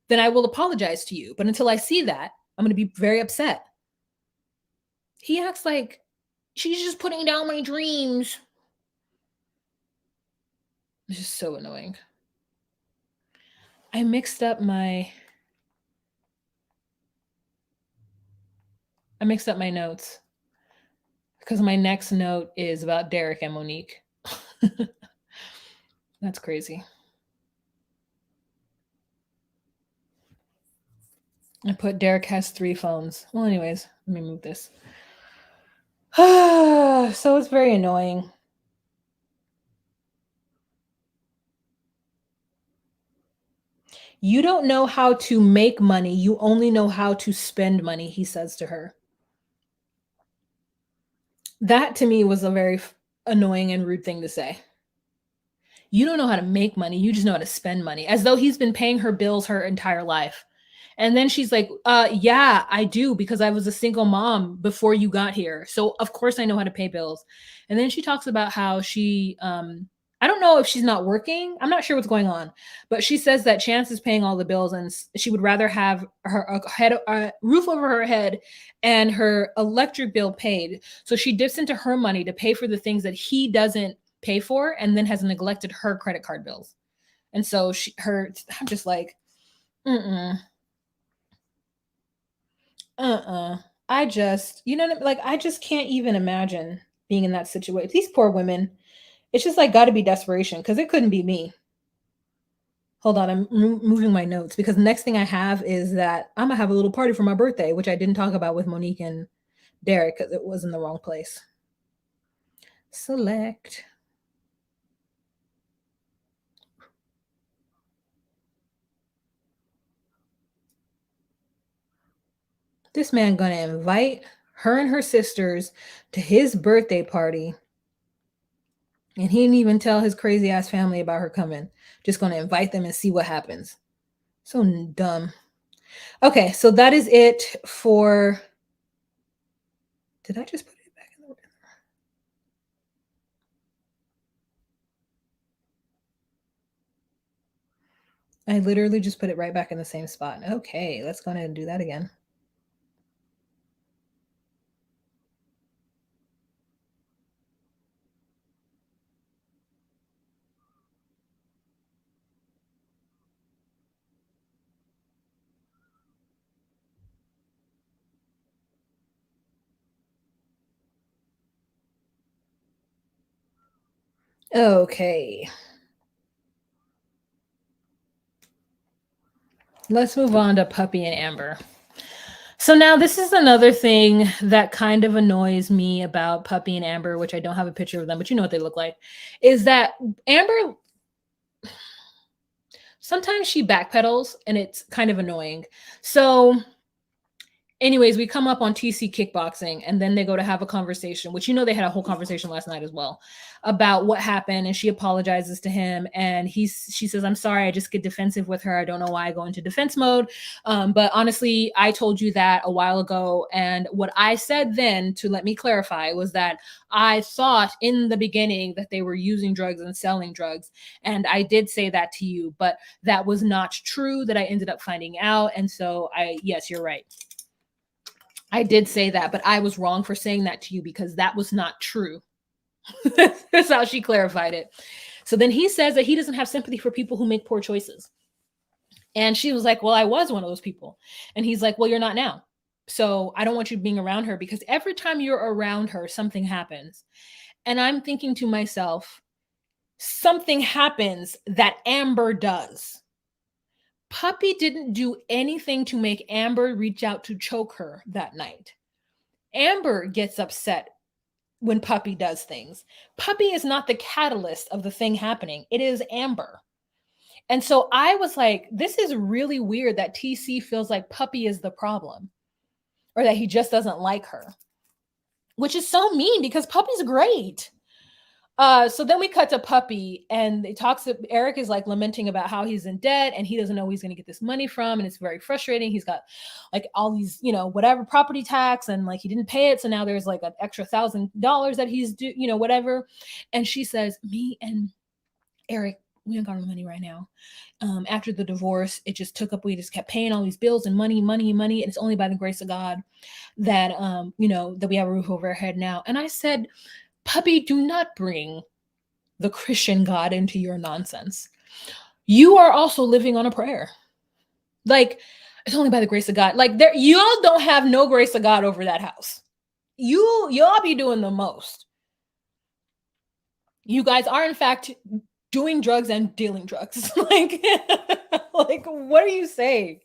then I will apologize to you. But until I see that, I'm going to be very upset." He acts like she's just putting down my dreams. It's just so annoying. I mixed up my notes, because my next note is about Derek and Monique. That's crazy. I put Derek has 3 phones. Well, anyways, let me move this. So it's very annoying. "You don't know how to make money. You only know how to spend money," he says to her. That to me was a very annoying and rude thing to say. You don't know how to make money. You just know how to spend money, as though he's been paying her bills her entire life. And then she's like, "Yeah, I do, because I was a single mom before you got here. So of course I know how to pay bills." And then she talks about how she, I don't know if she's not working. I'm not sure what's going on, but she says that Chance is paying all the bills and she would rather have a roof over her head and her electric bill paid. So she dips into her money to pay for the things that he doesn't pay for, and then has neglected her credit card bills. And so I'm just like, I just, like, I just can't even imagine being in that situation. These poor women, it's just like got to be desperation, because it couldn't be me. Hold on, I'm moving my notes because the next thing I have is that I'm gonna have a little party for my birthday, which I didn't talk about with Monique and Derek because it was in the wrong place. Select. This man gonna invite her and her sisters to his birthday party. And he didn't even tell his crazy ass family about her coming. Just gonna invite them and see what happens. So dumb. Okay, so that is it for. Did I just put it back in the? I literally just put it right back in the same spot. Okay, let's go ahead and do that again. Okay. Let's move on to Puppy and Amber. So now this is another thing that kind of annoys me about Puppy and Amber, which I don't have a picture of them, but you know what they look like, is that Amber sometimes she backpedals and it's kind of annoying. So anyways, we come up on TC kickboxing and then they go to have a conversation, which they had a whole conversation last night as well about what happened. And she apologizes to him and she says, I'm sorry, I just get defensive with her. I don't know why I go into defense mode. But honestly, I told you that a while ago. And what I said then, to let me clarify, was that I thought in the beginning that they were using drugs and selling drugs. And I did say that to you, but that was not true, that I ended up finding out. And so yes, you're right. I did say that, but I was wrong for saying that to you because that was not true. That's how she clarified it. So then he says that he doesn't have sympathy for people who make poor choices. And she was like, well, I was one of those people. And he's like, well, you're not now. So I don't want you being around her because every time you're around her, something happens. And I'm thinking to myself, something happens that Amber does. Puppy didn't do anything to make Amber reach out to choke her that night. Amber gets upset when Puppy does things. Puppy is not the catalyst of the thing happening. It is Amber. And so I was like, this is really weird that TC feels like Puppy is the problem or that he just doesn't like her, which is so mean because Puppy's great. So then we cut to Puppy and it talks. Eric is like lamenting about how he's in debt and he doesn't know where he's going to get this money from. And it's very frustrating. He's got like all these, whatever property tax and like he didn't pay it. So now there's like an extra $1,000 that he's due, whatever. And she says, me and Eric, we don't got no money right now. After the divorce, it just took up, we just kept paying all these bills and money. And it's only by the grace of God that, that we have a roof over our head now. And I said, Puppy, do not bring the Christian God into your nonsense. You are also living on a prayer. Like, it's only by the grace of God. Like, y'all don't have no grace of God over that house. Y'all be doing the most. You guys are, in fact, doing drugs and dealing drugs. like, what are you saying?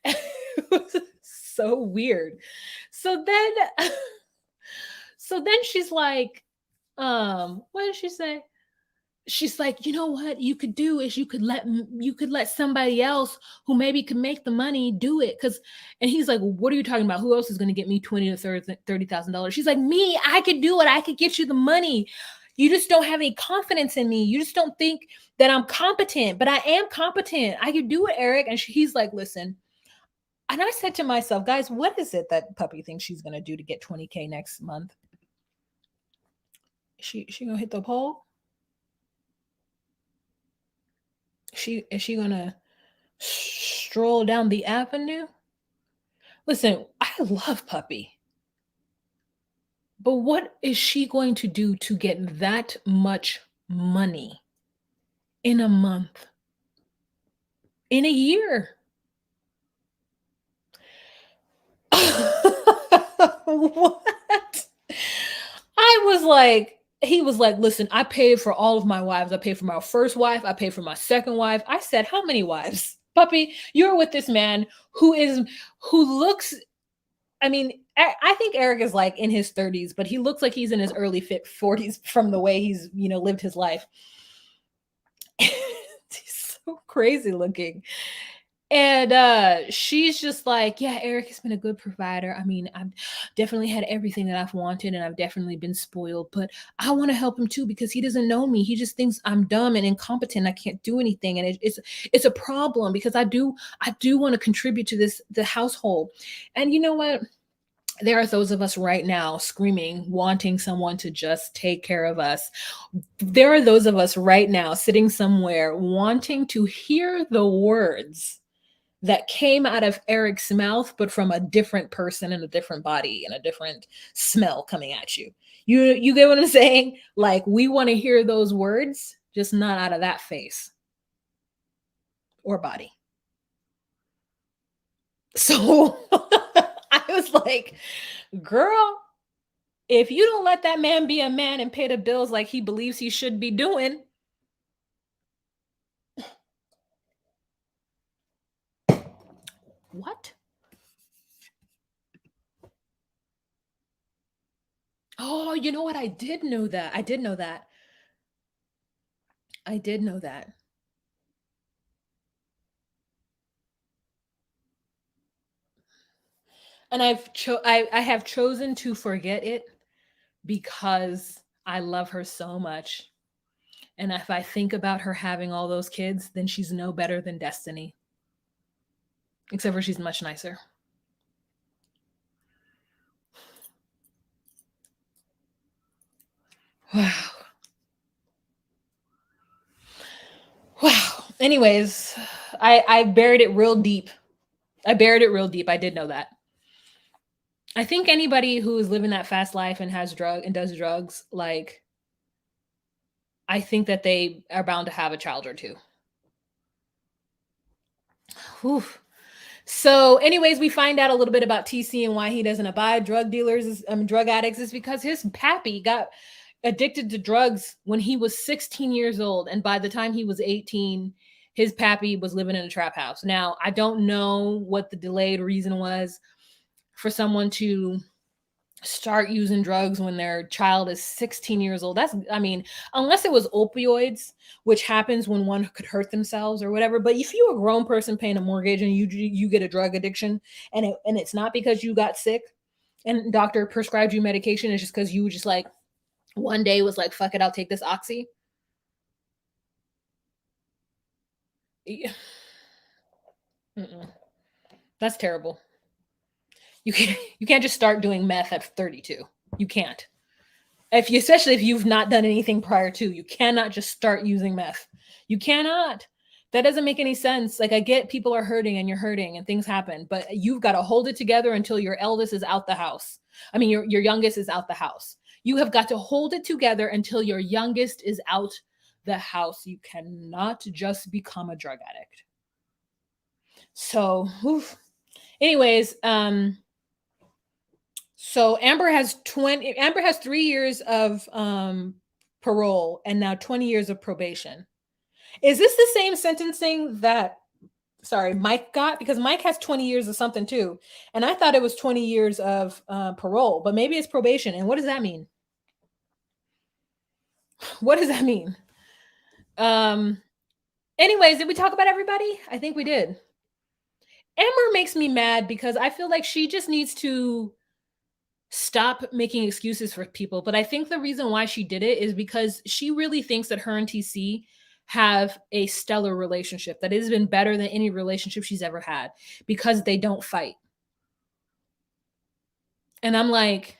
It was so weird. So then she's like, what did she say? She's like, you know what you could do is you could let somebody else who maybe could make the money do it. And he's like, what are you talking about? Who else is going to get me $20,000 to $30,000? She's like, me, I could do it. I could get you the money. You just don't have any confidence in me. You just don't think that I'm competent, but I am competent. I could do it, Eric. And he's like, listen. And I said to myself, guys, what is it that Puppy thinks she's going to do to get $20,000 next month? She going to hit the pole? Is she gonna stroll down the avenue? Listen, I love Puppy, but what is she going to do to get that much money in a month, in a year? What? I was like, he was like, listen, I paid for all of my wives. I paid for my first wife. I paid for my second wife. I said, how many wives? Puppy, you're with this man who looks, I mean, I think Eric is like in his 30s, but he looks like he's in his early 40s from the way he's, lived his life. He's so crazy looking. And she's just like, yeah, Eric has been a good provider. I mean, I've definitely had everything that I've wanted and I've definitely been spoiled, but I want to help him too because he doesn't know me. He just thinks I'm dumb and incompetent. I can't do anything. And it's a problem because I do want to contribute to the household. And you know what? There are those of us right now screaming, wanting someone to just take care of us. There are those of us right now sitting somewhere wanting to hear the words that came out of Eric's mouth, but from a different person in a different body and a different smell coming at you. You get what I'm saying? Like, we want to hear those words, just not out of that face or body. So I was like, girl, if you don't let that man be a man and pay the bills like he believes he should be doing, what? Oh, you know what? I did know that. I did know that. I did know that. And I have chosen to forget it because I love her so much. And if I think about her having all those kids, then she's no better than Destiny. Except for she's much nicer. Wow. Wow. Anyways, I buried it real deep. I did know that. I think anybody who is living that fast life and does drugs, like, I think that they are bound to have a child or two. Whew. So, anyways, we find out a little bit about TC and why he doesn't abide drug addicts is because his pappy got addicted to drugs when he was 16 years old, and by the time he was 18, his pappy was living in a trap house. Now, I don't know what the delayed reason was for someone to start using drugs when their child is 16 years old. Unless it was opioids, which happens when one could hurt themselves or whatever. But if you're a grown person paying a mortgage and you get a drug addiction and it's not because you got sick and doctor prescribed you medication, it's just because you just like one day was like, fuck it, I'll take this oxy. Yeah. That's terrible. You can't just start doing meth at 32. You can't. Especially if you've not done anything prior to, you cannot just start using meth. You cannot. That doesn't make any sense. Like, I get people are hurting and you're hurting and things happen, but you've got to hold it together until your eldest is out the house. I mean, your youngest is out the house. You have got to hold it together until your youngest is out the house. You cannot just become a drug addict. So, anyways, so Amber has 3 years of parole and now 20 years of probation. Is this the same sentencing that Mike got? Because Mike has 20 years of something too. And I thought it was 20 years of parole, but maybe it's probation. And what does that mean? What does that mean? Anyways, did we talk about everybody? I think we did. Amber makes me mad because I feel like she just needs to stop making excuses for people. But I think the reason why she did it is because she really thinks that her and TC have a stellar relationship that has been better than any relationship she's ever had because they don't fight. And I'm like,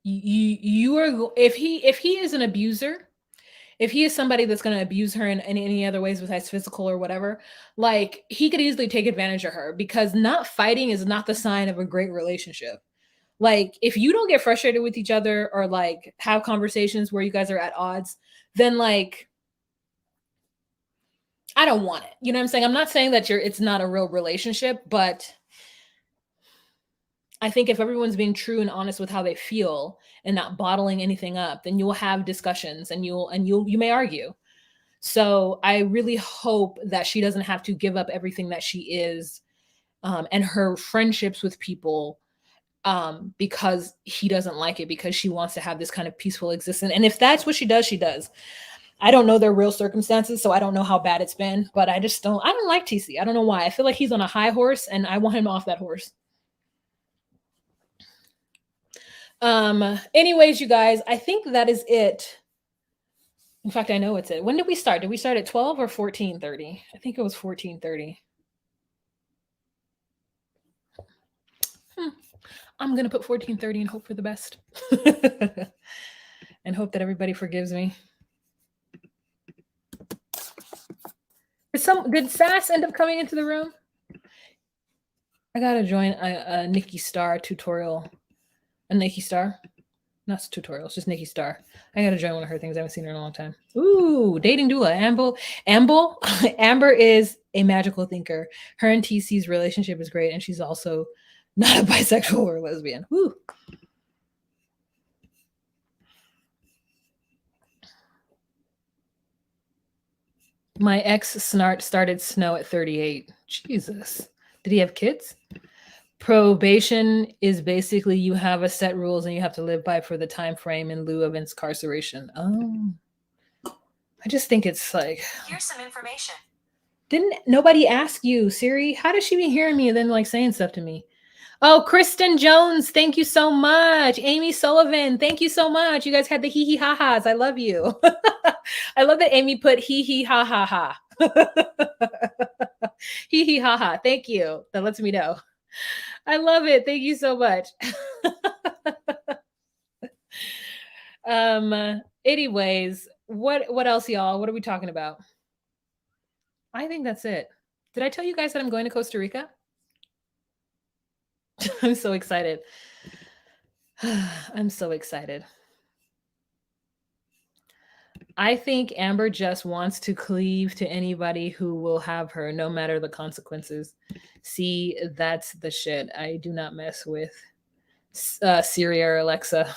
you are, if he is an abuser, if he is somebody that's going to abuse her in any other ways besides physical or whatever, like, he could easily take advantage of her, because not fighting is not the sign of a great relationship. Like, if you don't get frustrated with each other or like have conversations where you guys are at odds, then like, I don't want it. You know what I'm saying? I'm not saying that it's not a real relationship, but I think if everyone's being true and honest with how they feel and not bottling anything up, then you'll have discussions and you may argue. So I really hope that she doesn't have to give up everything that she is, and her friendships with people, because he doesn't like it, because she wants to have this kind of peaceful existence. And if that's what she does, she does. I don't know their real circumstances, so I don't know how bad it's been, but I don't like TC. I don't know why. I feel like he's on a high horse and I want him off that horse. Anyways, you guys, I think that is it. In fact, I know it's it. When did we start? Did we start at 12 or 14:30? I think it was 14:30. I'm going to put 14:30 and hope for the best. And hope that everybody forgives me. Did Sass end up coming into the room? I got to join a Nikki Star tutorial. A Nikki Star? Not tutorial, it's just Nikki Star. I got to join one of her things. I haven't seen her in a long time. Ooh, dating doula. Amber is a magical thinker. Her and TC's relationship is great, and she's also not a bisexual or lesbian. Woo. My ex started snow at 38. Jesus. Did he have kids? Probation is basically you have a set rules and you have to live by for the time frame in lieu of incarceration. Oh. I just think it's like, here's some information. Didn't nobody ask you, Siri? How does she be hearing me and then like saying stuff to me? Oh, Kristen Jones, thank you so much. Amy Sullivan, thank you so much. You guys had the hee hee ha ha's. I love you. I love that Amy put hee hee ha ha ha. Hee hee ha ha. Thank you. That lets me know. I love it. Thank you so much. Anyways, what else, y'all? What are we talking about? I think that's it. Did I tell you guys that I'm going to Costa Rica? I'm so excited. I'm so excited. I think Amber just wants to cleave to anybody who will have her, no matter the consequences. See, that's the shit. I do not mess with Siri or Alexa.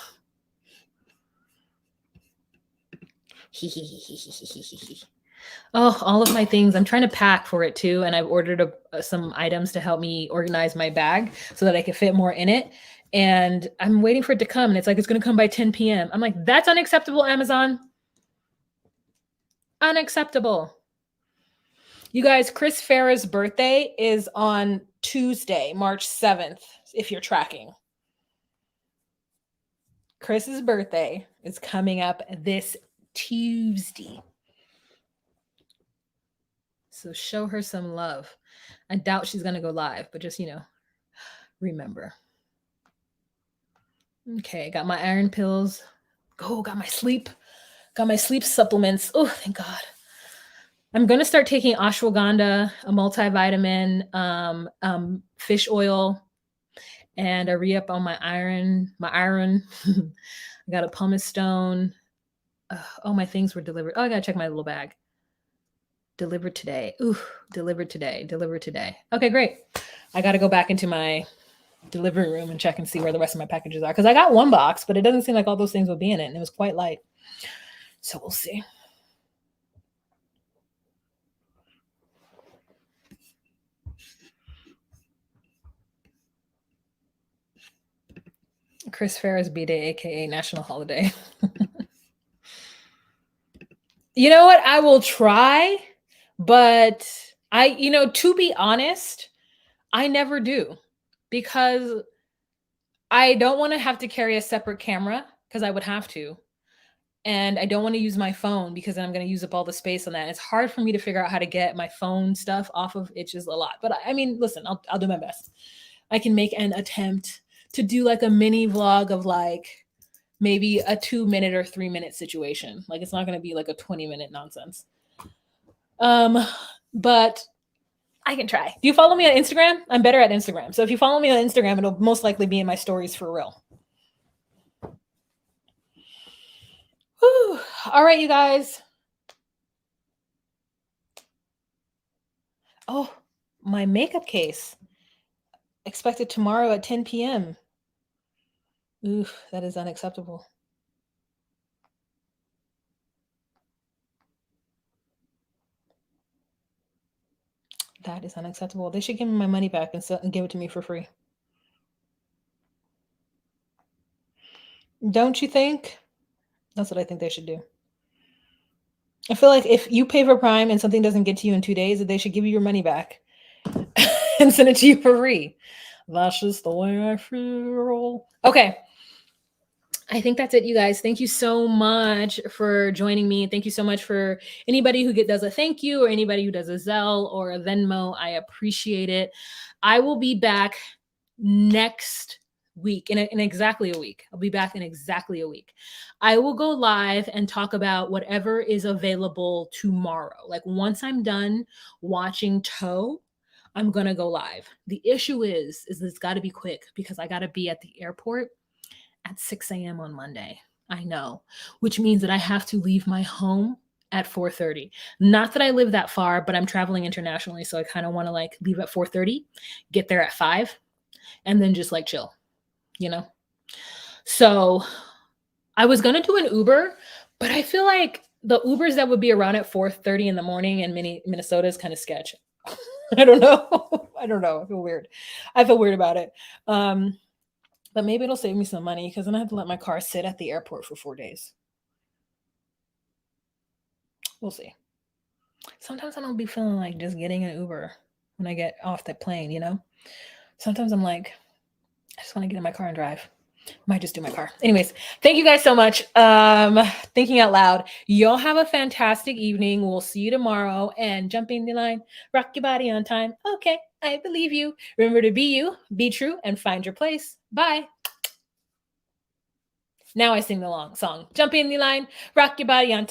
Oh, all of my things. I'm trying to pack for it too, and I've ordered some items to help me organize my bag so that I can fit more in it. And I'm waiting for it to come, and it's like it's going to come by 10 p.m. I'm like, that's unacceptable, Amazon. Unacceptable. You guys, Chris Farah's birthday is on Tuesday, March 7th, if you're tracking. Chris's birthday is coming up this Tuesday. So show her some love. I doubt she's going to go live, but just, remember. Okay, got my iron pills. Got my sleep supplements. Oh, thank God. I'm going to start taking ashwagandha, a multivitamin, fish oil, and a re-up on my iron. I got a pumice stone. Oh, my things were delivered. Oh, I got to check my little bag. Delivered today. Ooh, delivered today. Okay, great. I got to go back into my delivery room and check and see where the rest of my packages are. Because I got one box, but it doesn't seem like all those things will be in it. And it was quite light. So we'll see. Chris Farah's B-Day, aka National Holiday. You know what? I will try, but to be honest, I never do, because I don't want to have to carry a separate camera, because I would have to. And I don't want to use my phone because then I'm going to use up all the space on that. It's hard for me to figure out how to get my phone stuff off of it, is a lot. But I mean, listen, I'll do my best. I can make an attempt to do like a mini vlog of like maybe a 2-minute or 3-minute situation. Like it's not going to be like a 20-minute nonsense. But I can try. Do you follow me on Instagram? I'm better at Instagram. So if you follow me on Instagram, it'll most likely be in my stories for real. Whew. All right, you guys. Oh, my makeup case. Expected tomorrow at 10 p.m. Oof, that is unacceptable. That is unacceptable. They should give me my money back and give it to me for free. Don't you think? That's what I think they should do. I feel like if you pay for Prime and something doesn't get to you in 2 days, that they should give you your money back and send it to you for free. That's just the way I feel. Okay. I think that's it, you guys. Thank you so much for joining me. Thank you so much for anybody who does a thank you or anybody who does a Zelle or a Venmo. I appreciate it. I will be back next week in exactly a week. I'll be back in exactly a week. I will go live and talk about whatever is available tomorrow. Like once I'm done watching Toe, I'm going to go live. The issue is it's got to be quick because I got to be at the airport at 6 a.m. on Monday. I know, which means that I have to leave my home at 4:30. Not that I live that far, but I'm traveling internationally, so I kind of want to like leave at 4:30, get there at 5, and then just like chill, you know? So I was gonna do an Uber, but I feel like the Ubers that would be around at 4:30 in the morning in Minnesota is kind of sketch. I don't know. I don't know. I feel weird. I feel weird about it. But maybe it'll save me some money because then I have to let my car sit at the airport for 4 days. We'll see. Sometimes I don't be feeling like just getting an Uber when I get off the plane, you know? Sometimes I'm like, I just want to get in my car and drive. Might just do my car. Anyways, thank you guys so much. Thinking out loud. Y'all have a fantastic evening. We'll see you tomorrow. And jump in the line, rock your body on time. Okay, I believe you. Remember to be you, be true, and find your place. Bye. Now I sing the long song. Jump in the line, rock your body on time.